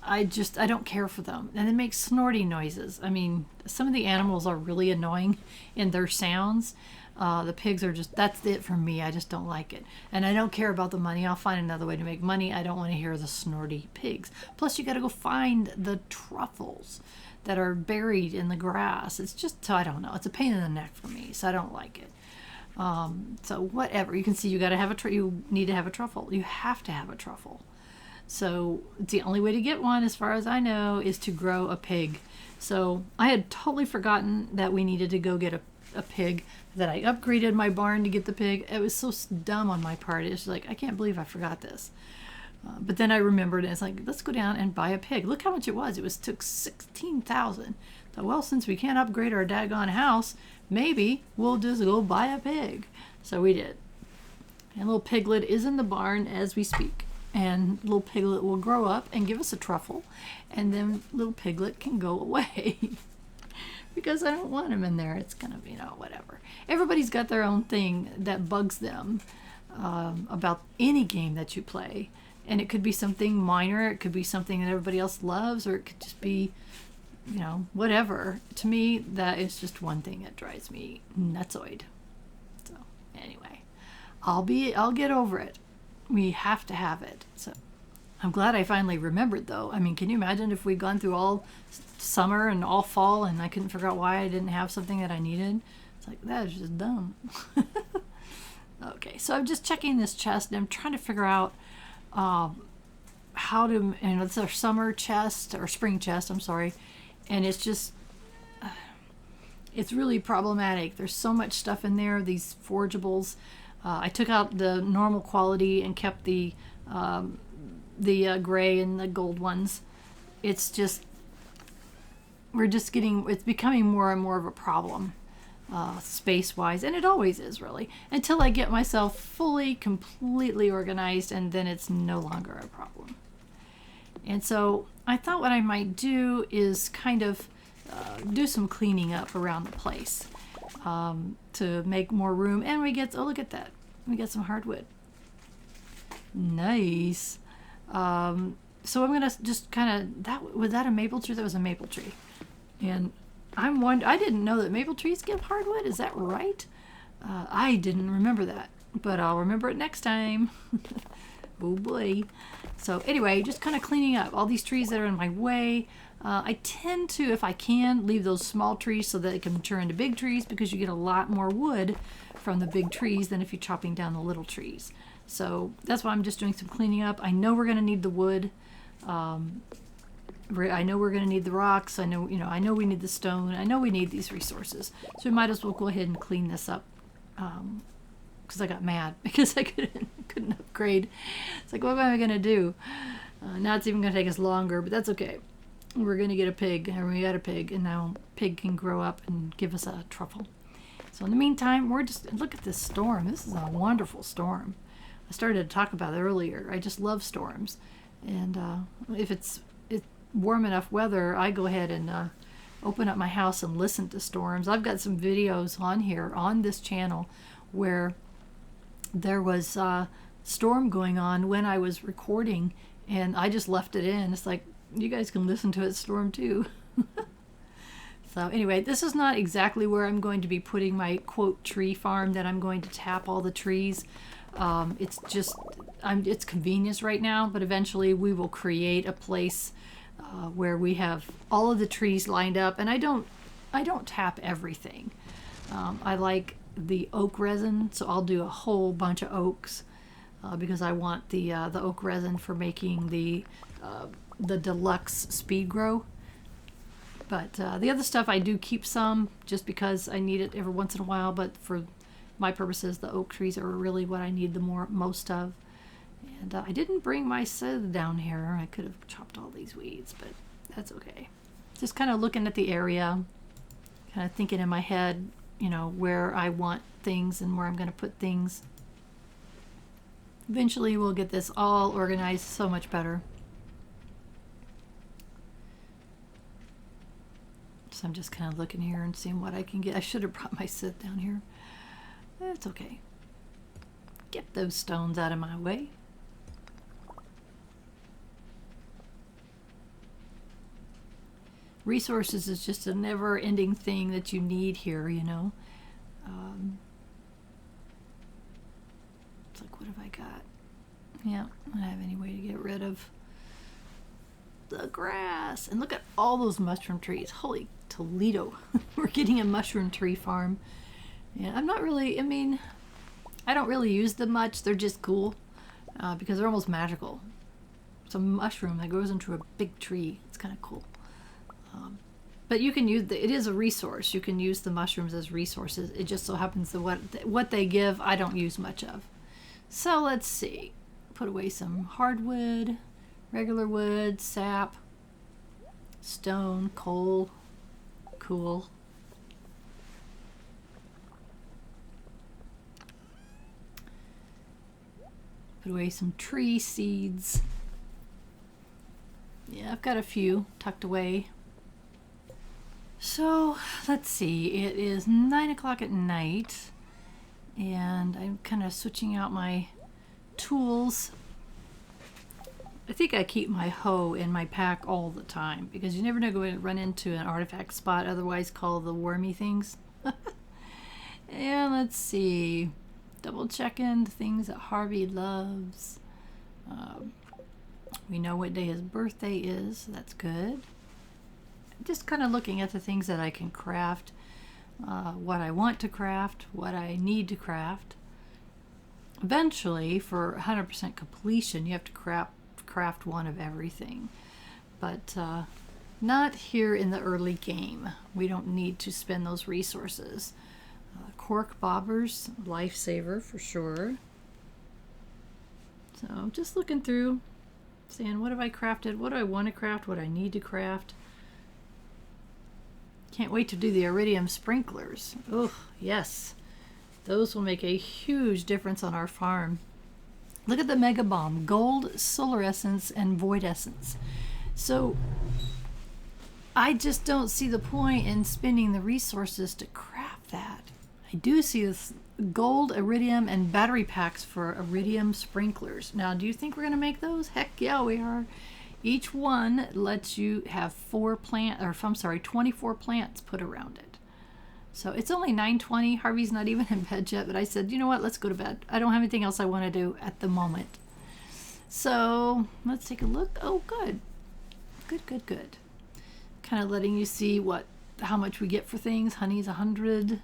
don't care for them, and it makes snorty noises. I mean, some of the animals are really annoying in their sounds. The pigs are that's it for me. I just don't like it. And I don't care about the money. I'll find another way to make money. I don't want to hear the snorty pigs. Plus, you got to go find the truffles that are buried in the grass. It's just, I don't know. It's a pain in the neck for me, so I don't like it. So whatever. You can see you got to have you need to have a truffle. You have to have a truffle. So the only way to get one, as far as I know, is to grow a pig. So I had totally forgotten that we needed to go get a pig, that I upgraded my barn to get the pig. It was so dumb on my part. It's like, I can't believe I forgot this. But then I remembered, and it's like, let's go down and buy a pig. Look how much it was. Took 16,000. So, well, since we can't upgrade our daggone house, maybe we'll just go buy a pig. So we did. And little Piglet is in the barn as we speak. And little Piglet will grow up and give us a truffle. And then little Piglet can go away. Because I don't want him in there. It's kind of, whatever. Everybody's got their own thing that bugs them about any game that you play. And it could be something minor. It could be something that everybody else loves. Or it could just be, whatever. To me, that is just one thing that drives me nutsoid. So, anyway. I'll get over it. We have to have it. So, I'm glad I finally remembered, though. I mean, can you imagine if we'd gone through all summer and all fall and I couldn't figure out why I didn't have something that I needed? It's like, that is just dumb. Okay, so I'm just checking this chest and I'm trying to figure out how to, and it's our summer chest, or spring chest, I'm sorry. And it's just, it's really problematic. There's so much stuff in there, these forageables. I took out the normal quality and kept the gray and the gold ones. It's just, it's becoming more and more of a problem, space-wise, and it always is, really, until I get myself fully, completely organized, and then it's no longer a problem. And so I thought what I might do is kind of do some cleaning up around the place to make more room. And we get, oh, look at that, we get some hardwood. Nice. So I'm gonna just kind of, was that a maple tree? That was a maple tree. And I didn't know that maple trees give hardwood. Is that right? I didn't remember that, but I'll remember it next time. Oh boy. So anyway, just kind of cleaning up all these trees that are in my way. I tend to, if I can, leave those small trees so that they can mature into big trees, because you get a lot more wood from the big trees than if you're chopping down the little trees. So that's why I'm just doing some cleaning up. I know we're going to need the wood. I know we're going to need the rocks. I know we need the stone. I know we need these resources. So we might as well go ahead and clean this up. Because I got mad because I couldn't upgrade. It's like, what am I going to do? Now it's even going to take us longer, but that's okay. We're going to get a pig, and we got a pig, and now pig can grow up and give us a truffle. So in the meantime, look at this storm. This is a wonderful storm. I started to talk about it earlier. I just love storms. And if it's warm enough weather, I go ahead and open up my house and listen to storms. I've got some videos on here, on this channel, where there was a storm going on when I was recording, and I just left it in. It's like, you guys can listen to it storm too. So anyway, this is not exactly where I'm going to be putting my quote tree farm that I'm going to tap all the trees. It's just, it's convenience right now, but eventually we will create a place where we have all of the trees lined up, and I don't tap everything. I like the oak resin, so I'll do a whole bunch of oaks because I want the oak resin for making the deluxe speed grow. But the other stuff I do keep some just because I need it every once in a while, but for my purposes, the oak trees are really what I need the most of. And I didn't bring my scythe down here. I could have chopped all these weeds, but that's okay. Just kind of looking at the area, kind of thinking in my head, where I want things and where I'm going to put things. Eventually we'll get this all organized so much better. So I'm just kind of looking here and seeing what I can get. I should have brought my scythe down here. It's okay. Get those stones out of my way. Resources is just a never-ending thing that you need here, It's like, what have I got? Yeah, I don't have any way to get rid of the grass. And look at all those mushroom trees. Holy Toledo. We're getting a mushroom tree farm. And I'm not really, I don't really use them much. They're just cool because they're almost magical. It's a mushroom that grows into a big tree. It's kind of cool. But you can use it is a resource. You can use the mushrooms as resources. It just so happens that what they give, I don't use much of. So let's see. Put away some hardwood, regular wood, sap, stone, coal. Cool. Put away some tree seeds. Yeah, I've got a few tucked away. So let's see, it is 9 o'clock at night, and I'm kind of switching out my tools. I think I keep my hoe in my pack all the time because you never know going to run into an artifact spot, otherwise called the wormy things. And let's see, double checking the things that Harvey loves. We know what day his birthday is. That's good. Just kind of looking at the things that I can craft, what I want to craft, what I need to craft. Eventually, for 100% completion, you have to craft one of everything. But not here in the early game. We don't need to spend those resources. Cork bobbers, lifesaver for sure. So just looking through, saying what have I crafted, what do I want to craft, what I need to craft. Can't wait to do the iridium sprinklers. Oh, yes. Those will make a huge difference on our farm. Look at the Mega Bomb, gold, solar essence, and void essence. So I just don't see the point in spending the resources to craft that. I do see this gold, iridium, and battery packs for iridium sprinklers. Now, do you think we're going to make those? Heck yeah, we are. Each one lets you have 24 plants put around it. So it's only 9:20. Harvey's not even in bed yet, but I said, you know what, let's go to bed. I don't have anything else I want to do at the moment. So let's take a look. Oh, good. Good. Kind of letting you see how much we get for things. Honey's 100.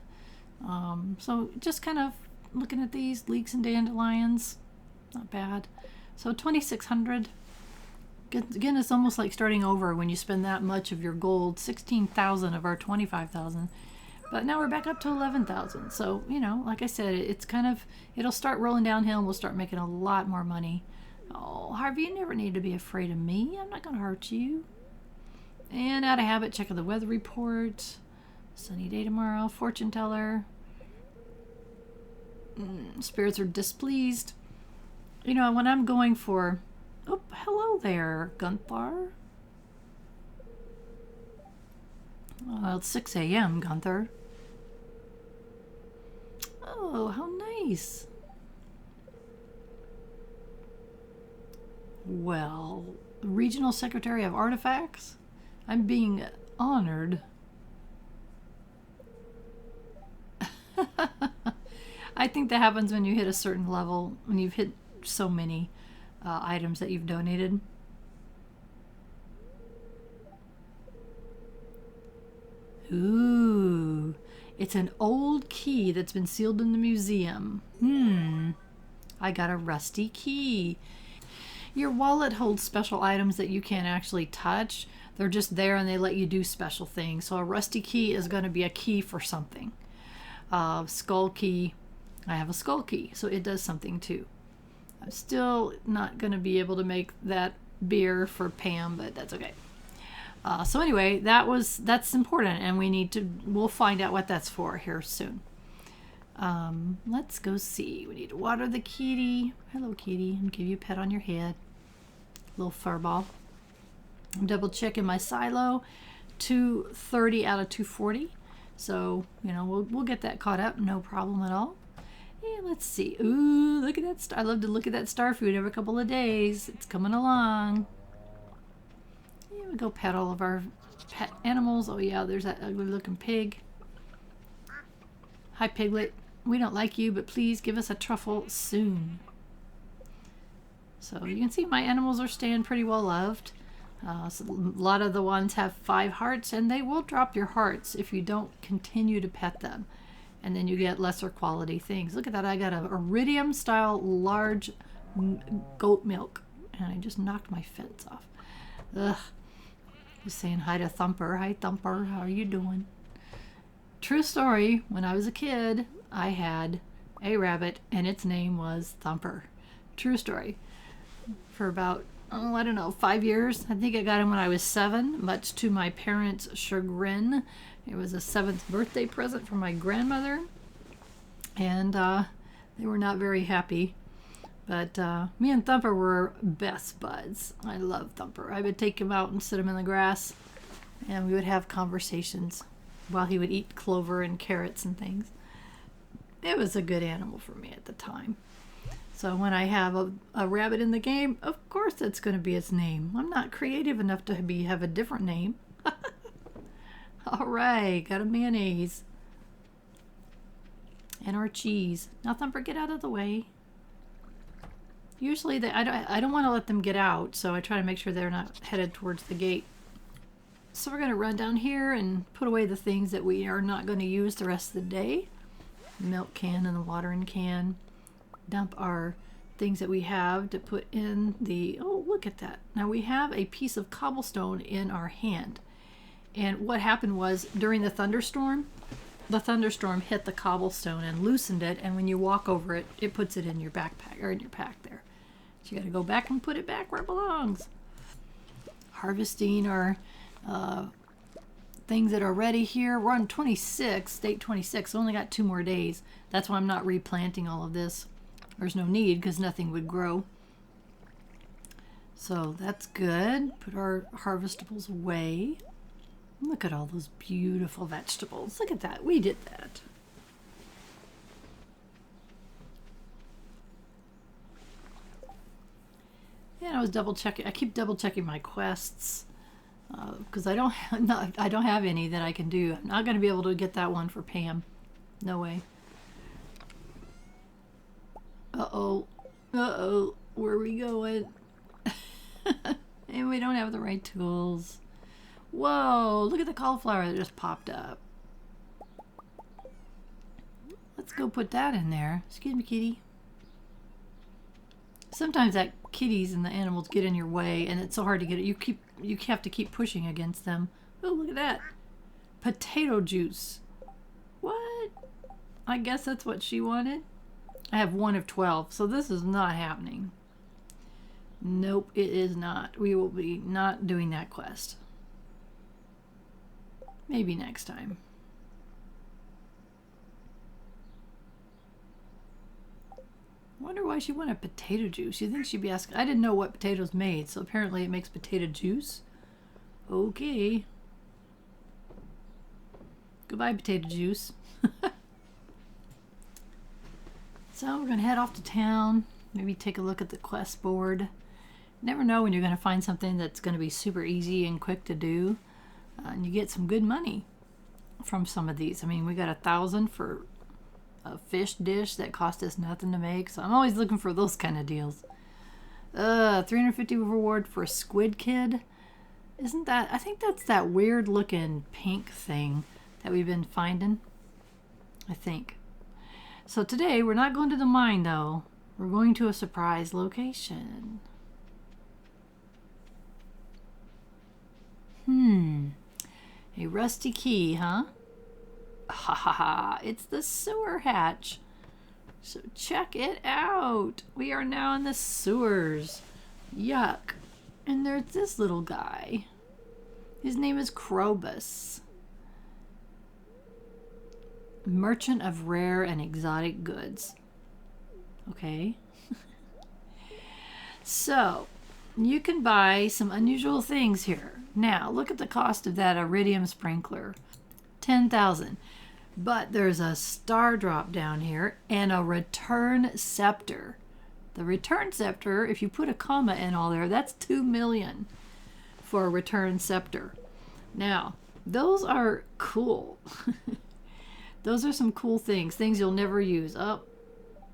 So just kind of looking at these leeks and dandelions. Not bad. So 2,600. Again, it's almost like starting over when you spend that much of your gold. 16,000 of our 25,000. But now we're back up to 11,000. So, you know, like I said, it's kind of, it'll start rolling downhill and we'll start making a lot more money. Oh, Harvey, you never need to be afraid of me. I'm not going to hurt you. And out of habit, checking the weather report. Sunny day tomorrow. Fortune teller. Spirits are displeased. You know, when I'm going for... Oh, hello there, Gunther. Well, it's 6 a.m., Gunther. Oh, how nice. Well, Regional Secretary of Artifacts? I'm being honored. I think that happens when you hit a certain level, when you've hit so many items that you've donated. Ooh, it's an old key that's been sealed in the museum. I got a rusty key. Your wallet holds special items that you can't actually touch. They're just there and they let you do special things. So a rusty key is going to be a key for something. Skull key. I have a skull key, so it does something too. I'm still not going to be able to make that beer for Pam, but that's okay. So anyway, that's important, and we'll find out what that's for here soon. Let's go see. We need to water the kitty. Hello, kitty, and give you a pet on your head. Little fur ball. I'm double checking my silo. 230 out of 240. So, you know, we'll get that caught up. No problem at all. And let's see. Ooh, look at that. I love to look at that star food every couple of days. It's coming along. Yeah, we go pet all of our pet animals. Oh yeah, there's that ugly looking pig. Hi, Piglet. We don't like you, but please give us a truffle soon. So you can see my animals are staying pretty well loved. So a lot of the ones have 5 hearts, and they will drop your hearts if you don't continue to pet them. And then you get lesser quality things. Look at that. I got a iridium style large goat milk. And I just knocked my fence off. Ugh. Just saying hi to Thumper. Hi, Thumper. How are you doing? True story. When I was a kid, I had a rabbit, and its name was Thumper. True story. For about, I don't know, 5 years. I think I got him when I was 7, much to my parents' chagrin. It was a 7th birthday present from my grandmother, and they were not very happy. But me and Thumper were best buds. I love Thumper. I would take him out and sit him in the grass, and we would have conversations while he would eat clover and carrots and things. It was a good animal for me at the time. So when I have a rabbit in the game, of course that's going to be its name. I'm not creative enough to have a different name. All right, got a mayonnaise. And our cheese. Now, Thumper, get out of the way. Usually I don't want to let them get out, so I try to make sure they're not headed towards the gate. So we're going to run down here and put away the things that we are not going to use the rest of the day. The milk can and the watering can. Dump our things that we have to put in the... Oh, look at that. Now we have a piece of cobblestone in our hand. And what happened was during the thunderstorm hit the cobblestone and loosened it, and when you walk over it, it puts it in your backpack or in your pack there. So you got to go back and put it back where it belongs. Harvesting our things that are ready here. We're on 26, day 26. So only got 2 more days. That's why I'm not replanting all of this. There's no need because nothing would grow. So that's good. Put our harvestables away. Look at all those beautiful vegetables. Look at that. We did that. And I was double checking. I keep double checking my quests because I don't have any that I can do. I'm not going to be able to get that one for Pam. No way. Uh-oh. Uh-oh. Where are we going? And we don't have the right tools. Whoa, look at the cauliflower that just popped up. Let's go put that in there. Excuse me, kitty. Sometimes that kitties and the animals get in your way and it's so hard to get it. You have to keep pushing against them. Oh, look at that. Potato juice. What? I guess that's what she wanted. I have 1 of 12, so this is not happening. Nope, it is not. We will be not doing that quest. Maybe next time. Wonder why she wanted potato juice. You think she'd be asking? I didn't know what potatoes made, so apparently it makes potato juice. Okay. Goodbye, potato juice. So we're going to head off to town. Maybe take a look at the quest board. Never know when you're going to find something that's going to be super easy and quick to do. And you get some good money from some of these. I mean, we got 1,000 for a fish dish that cost us nothing to make. So I'm always looking for those kind of deals. 350 reward for a squid kid. Isn't that... I think that's that weird looking pink thing that we've been finding. I think. So today we're not going to the mine though. We're going to a surprise location. A rusty key, huh? Ha ha ha. It's the sewer hatch. So check it out. We are now in the sewers. Yuck. And there's this little guy. His name is Krobus. Merchant of rare and exotic goods. Okay. So, you can buy some unusual things here. Now, look at the cost of that iridium sprinkler. 10,000. But there's a star drop down here and a return scepter. The return scepter, if you put a comma in all there, that's 2 million for a return scepter. Now, those are cool. Those are some cool things you'll never use. Oh,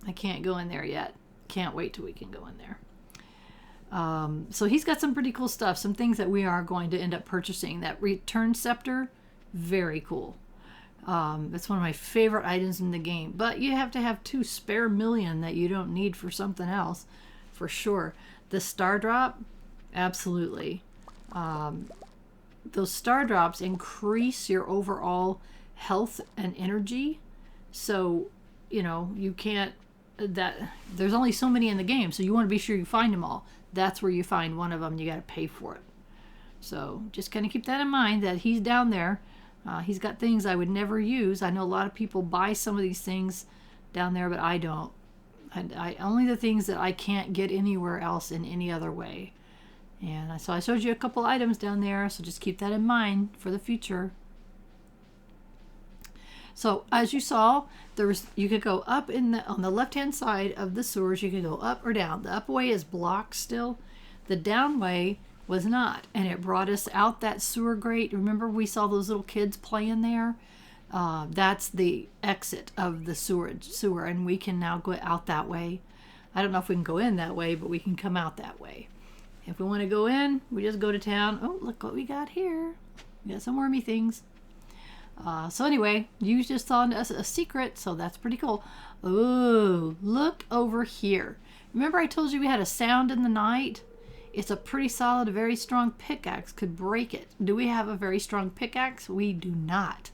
I can't go in there yet. Can't wait till we can go in there. So he's got some pretty cool stuff. Some things that we are going to end up purchasing. That return scepter, very cool. It's one of my favorite items in the game. But you have to have 2 spare million that you don't need for something else, for sure. The star drop, absolutely. Those star drops increase your overall health and energy, so you can't there's only so many in the game, so you want to be sure you find them all. That's where you find one of them, you got to pay for it. So just kind of keep that in mind, that he's down there. He's got things I would never use. I know a lot of people buy some of these things down there, but I don't. I only the things that I can't get anywhere else in any other way. And so I showed you a couple items down there, so just keep that in mind for the future. So as you saw, you could go up on the left-hand side of the sewers. You could go up or down. The up way is blocked still. The down way was not, and it brought us out that sewer grate. Remember, we saw those little kids playing there. That's the exit of the sewer, and we can now go out that way. I don't know if we can go in that way, but we can come out that way. If we want to go in, we just go to town. Oh, look what we got here. We got some wormy things. So anyway, you just saw a secret, so that's pretty cool. Oh, look over here. Remember I told you we had a sound in the night? It's a pretty solid, very strong pickaxe could break it. Do we have a very strong pickaxe? We do not.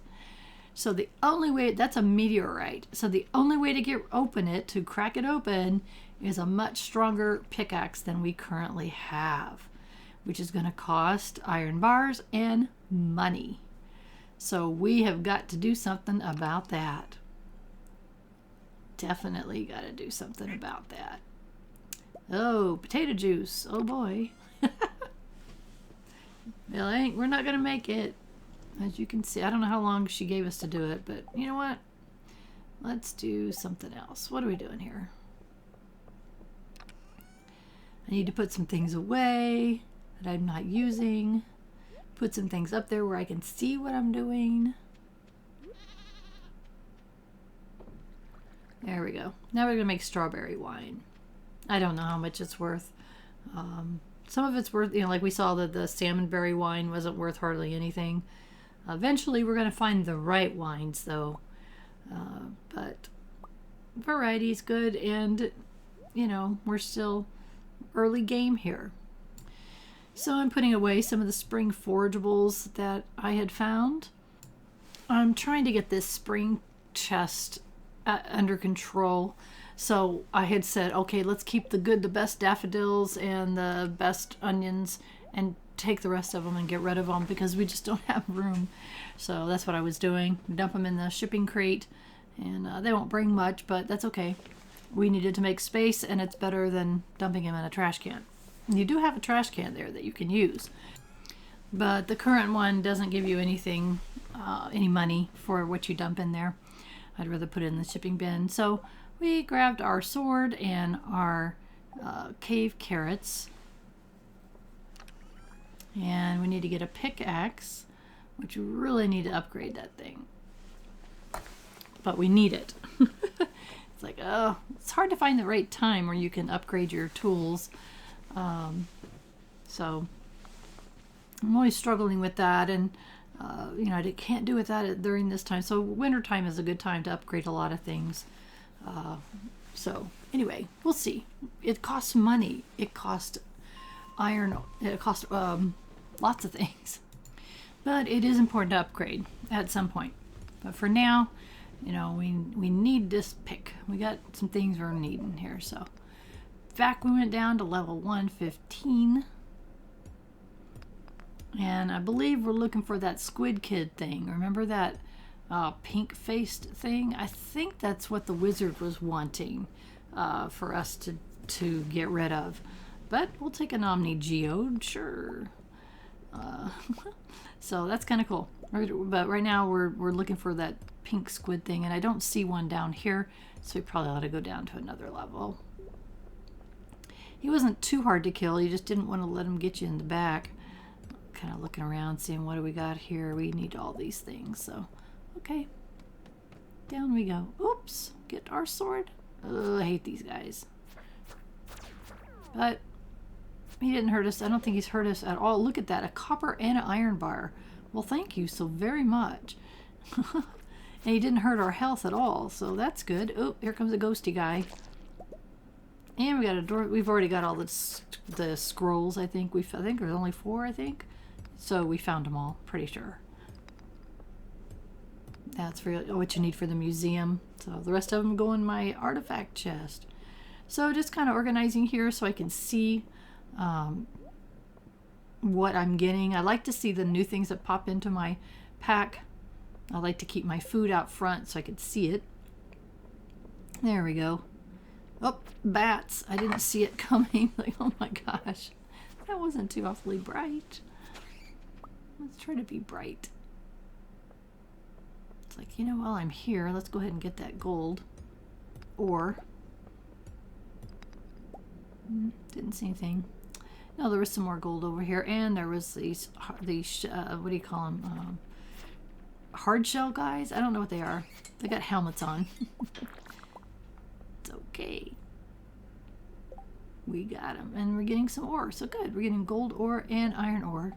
So the only way, that's a meteorite. So the only way to crack it open is a much stronger pickaxe than we currently have, which is going to cost iron bars and money. So we have got to do something about that. Definitely got to do something about that. Oh, potato juice. Oh boy. Well, we're not going to make it. As you can see, I don't know how long she gave us to do it, but you know what? Let's do something else. What are we doing here? I need to put some things away that I'm not using. Put some things up there where I can see what I'm doing. There we go. Now we're going to make strawberry wine. I don't know how much it's worth. Some of it's worth, like we saw that the salmonberry wine wasn't worth hardly anything. Eventually we're going to find the right wines though. But variety is good, and we're still early game here. So I'm putting away some of the spring forageables that I had found. I'm trying to get this spring chest under control. So I had said, okay, let's keep the best daffodils and the best onions and take the rest of them and get rid of them because we just don't have room. So that's what I was doing. Dump them in the shipping crate, and they won't bring much, but that's okay. We needed to make space, and it's better than dumping them in a trash can. You do have a trash can there that you can use, but the current one doesn't give you anything, any money for what you dump in there. I'd rather put it in the shipping bin. So we grabbed our sword and our cave carrots, and we need to get a pickaxe, which we really need to upgrade that thing, but we need it. It's like, oh, it's hard to find the right time where you can upgrade your tools. So I'm always struggling with that, and I can't do with that during this time. So winter time is a good time to upgrade a lot of things. So anyway, we'll see. It costs money. It costs iron. It costs lots of things. But it is important to upgrade at some point. But for now, we need this pick. We got some things we're needing here. So in fact, we went down to level 115. And I believe we're looking for that squid kid thing. Remember that pink-faced thing? I think that's what the wizard was wanting for us to get rid of. But we'll take an Omni Geode, sure. So that's kind of cool. But right now we're looking for that pink squid thing, and I don't see one down here, so we probably ought to go down to another level. He wasn't too hard to kill. You just didn't want to let him get you in the back. Kind of looking around, seeing what do we got here. We need all these things, so okay. Down we go. Oops, get our sword. I hate these guys. But he didn't hurt us. I don't think he's hurt us at all. Look at that, a copper and an iron bar. Well, thank you so very much. And he didn't hurt our health at all, so that's good. Oh, here comes a ghosty guy. And we got a door. We've already got all the scrolls, I think. I think there's only 4, I think. So we found them all, pretty sure. That's for what you need for the museum. So the rest of them go in my artifact chest. So just kind of organizing here so I can see what I'm getting. I like to see the new things that pop into my pack. I like to keep my food out front so I can see it. There we go. Oh, bats. I didn't see it coming. Like, oh my gosh. That wasn't too awfully bright. Let's try to be bright. It's like, while I'm here, let's go ahead and get that gold. Or, didn't see anything. No, there was some more gold over here, and there was these what do you call them? Hard shell guys? I don't know what they are. They got helmets on. It's okay. We got them. And we're getting some ore. So good. We're getting gold ore and iron ore.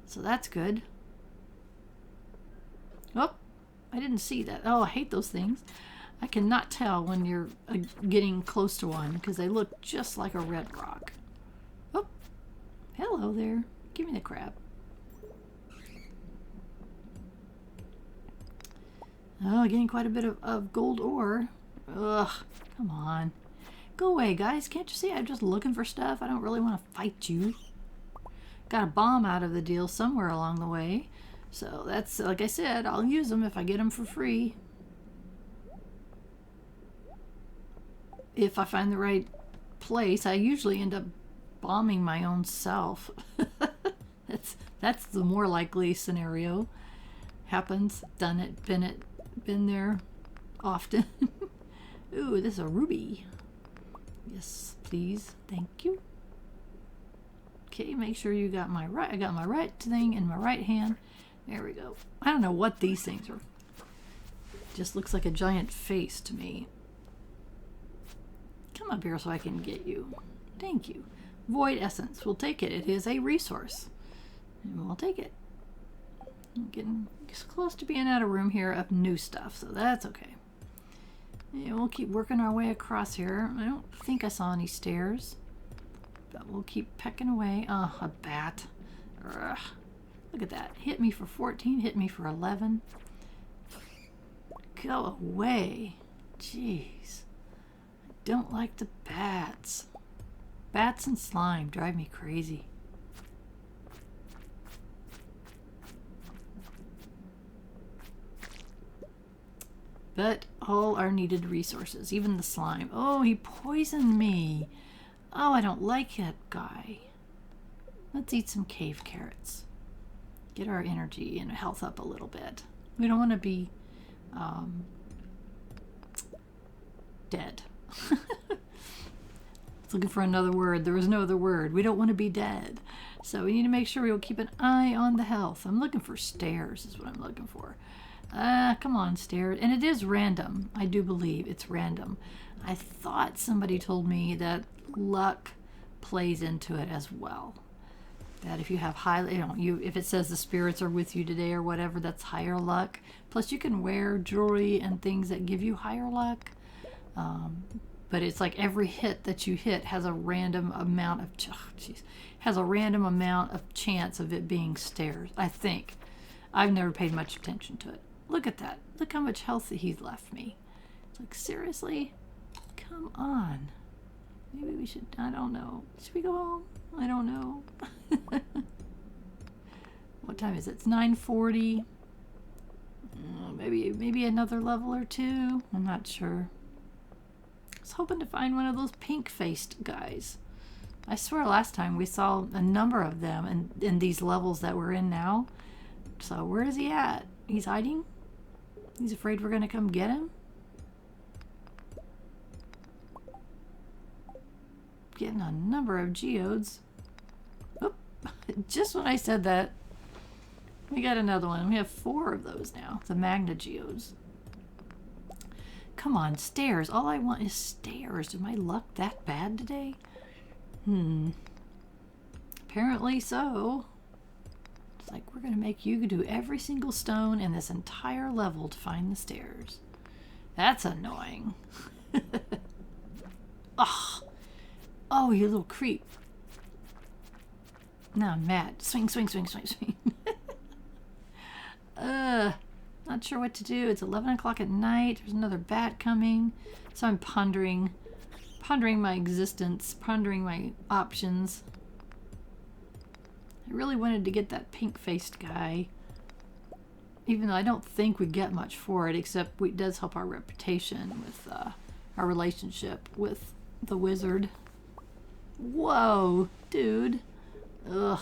So that's good. Oh, I didn't see that. Oh, I hate those things. I cannot tell when you're getting close to one because they look just like a red rock. Oh, hello there. Give me the crab. Oh, getting quite a bit of gold ore. Ugh, come on. Go away, guys. Can't you see I'm just looking for stuff? I don't really want to fight you. Got a bomb out of the deal somewhere along the way. So that's, like I said, I'll use them if I get them for free. If I find the right place, I usually end up bombing my own self. That's the more likely scenario. Happens, done it, been there often. Ooh, this is a ruby. Yes, please. Thank you. Okay, make sure you got my right. I got my right thing in my right hand. There we go. I don't know what these things are. Just looks like a giant face to me. Come up here so I can get you. Thank you. Void essence. We'll take it. It is a resource. And we'll take it. I'm getting close to being out of room here of new stuff, so that's okay. Yeah, we'll keep working our way across here. I don't think I saw any stairs, but we'll keep pecking away. Oh, a bat. Ugh. Look at that. Hit me for 14, hit me for 11. Go away. Jeez. I don't like the bats. Bats and slime drive me crazy. But all our needed resources, even the slime. Oh, he poisoned me. Oh, I don't like that guy. Let's eat some cave carrots. Get our energy and health up a little bit. We don't want to be dead. Looking for another word. There was no other word. We don't want to be dead. So we need to make sure we will keep an eye on the health. I'm looking for stairs is what I'm looking for. Come on, stairs. And it is random. I do believe it's random. I thought somebody told me that luck plays into it as well. That if you have high, if it says the spirits are with you today or whatever, that's higher luck. Plus you can wear jewelry and things that give you higher luck. But it's like every hit that you hit has a random amount of, has a random amount of chance of it being stairs, I think. I've never paid much attention to it. Look at that. Look how much health that he's left me. It's like, seriously? Come on. Maybe we should, I don't know. Should we go home? I don't know. What time is it? It's 9:40. Maybe another level or two. I'm not sure. I was hoping to find one of those pink-faced guys. I swear last time we saw a number of them in these levels that we're in now. So where is he at? He's hiding? He's afraid we're going to come get him? Getting a number of geodes. Oop. Just when I said that, we got another one. We have 4 of those now. The Magna geodes. Come on, stairs. All I want is stairs. Is my luck that bad today? Apparently so. It's like we're going to make you do every single stone in this entire level to find the stairs. That's annoying. Oh, oh, you little creep. Now I'm mad. Swing, swing, swing, swing, swing. Not sure what to do. It's 11 o'clock at night. There's another bat coming. So I'm pondering my existence, pondering my options. I really wanted to get that pink-faced guy, even though I don't think we get much for it, except it does help our reputation with our relationship with the wizard. Whoa, dude. Ugh.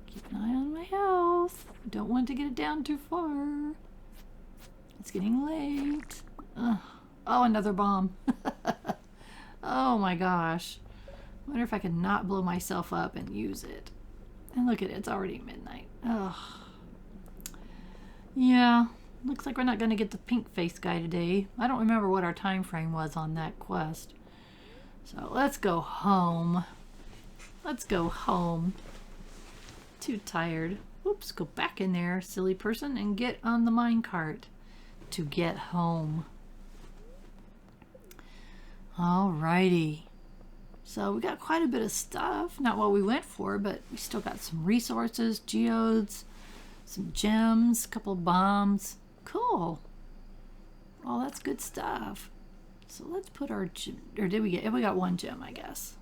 Keep an eye on my health. Don't want to get it down too far. It's getting late. Ugh. Oh, another bomb. Oh my gosh. I wonder if I can not blow myself up and use it. And look at it, it's already midnight. Ugh. Yeah, looks like we're not going to get the pink face guy today. I don't remember what our time frame was on that quest. So let's go home. Let's go home. Too tired. Oops, go back in there, silly person, and get on the minecart to get home. Alrighty. So we got quite a bit of stuff. Not what we went for, but we still got some resources, geodes, some gems, a couple of bombs. Cool. Well, that's good stuff. So let's put our, or did we get, we got one gem, I guess.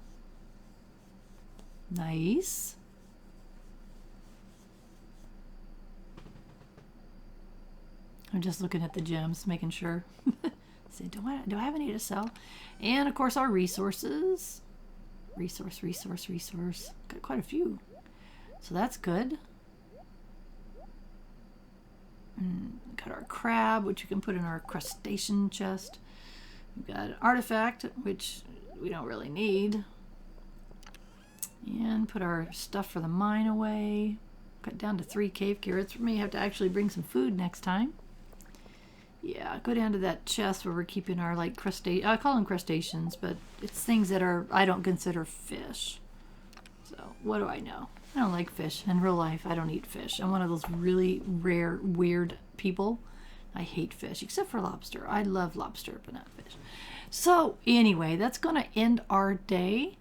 Nice. I'm just looking at the gems, making sure. See, do I have any to sell? And of course our resources. Resource. Got quite a few. So that's good. Got our crab, which you can put in our crustacean chest. We've got an artifact, which we don't really need. And put our stuff for the mine away. Got down to 3 cave carrots. We may have to actually bring some food next time. Yeah, go down to that chest where we're keeping our, like, crustaceans. I call them crustaceans, but it's things that are, I don't consider fish. So, what do I know? I don't like fish. In real life, I don't eat fish. I'm one of those really rare, weird people. I hate fish, except for lobster. I love lobster, but not fish. So, anyway, that's going to end our day,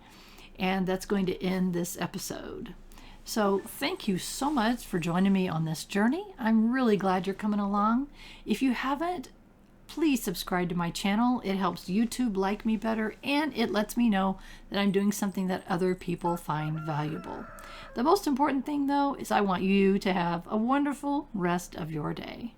and that's going to end this episode. So thank you so much for joining me on this journey. I'm really glad you're coming along. If you haven't, please subscribe to my channel. It helps YouTube like me better, and it lets me know that I'm doing something that other people find valuable. The most important thing, though, is I want you to have a wonderful rest of your day.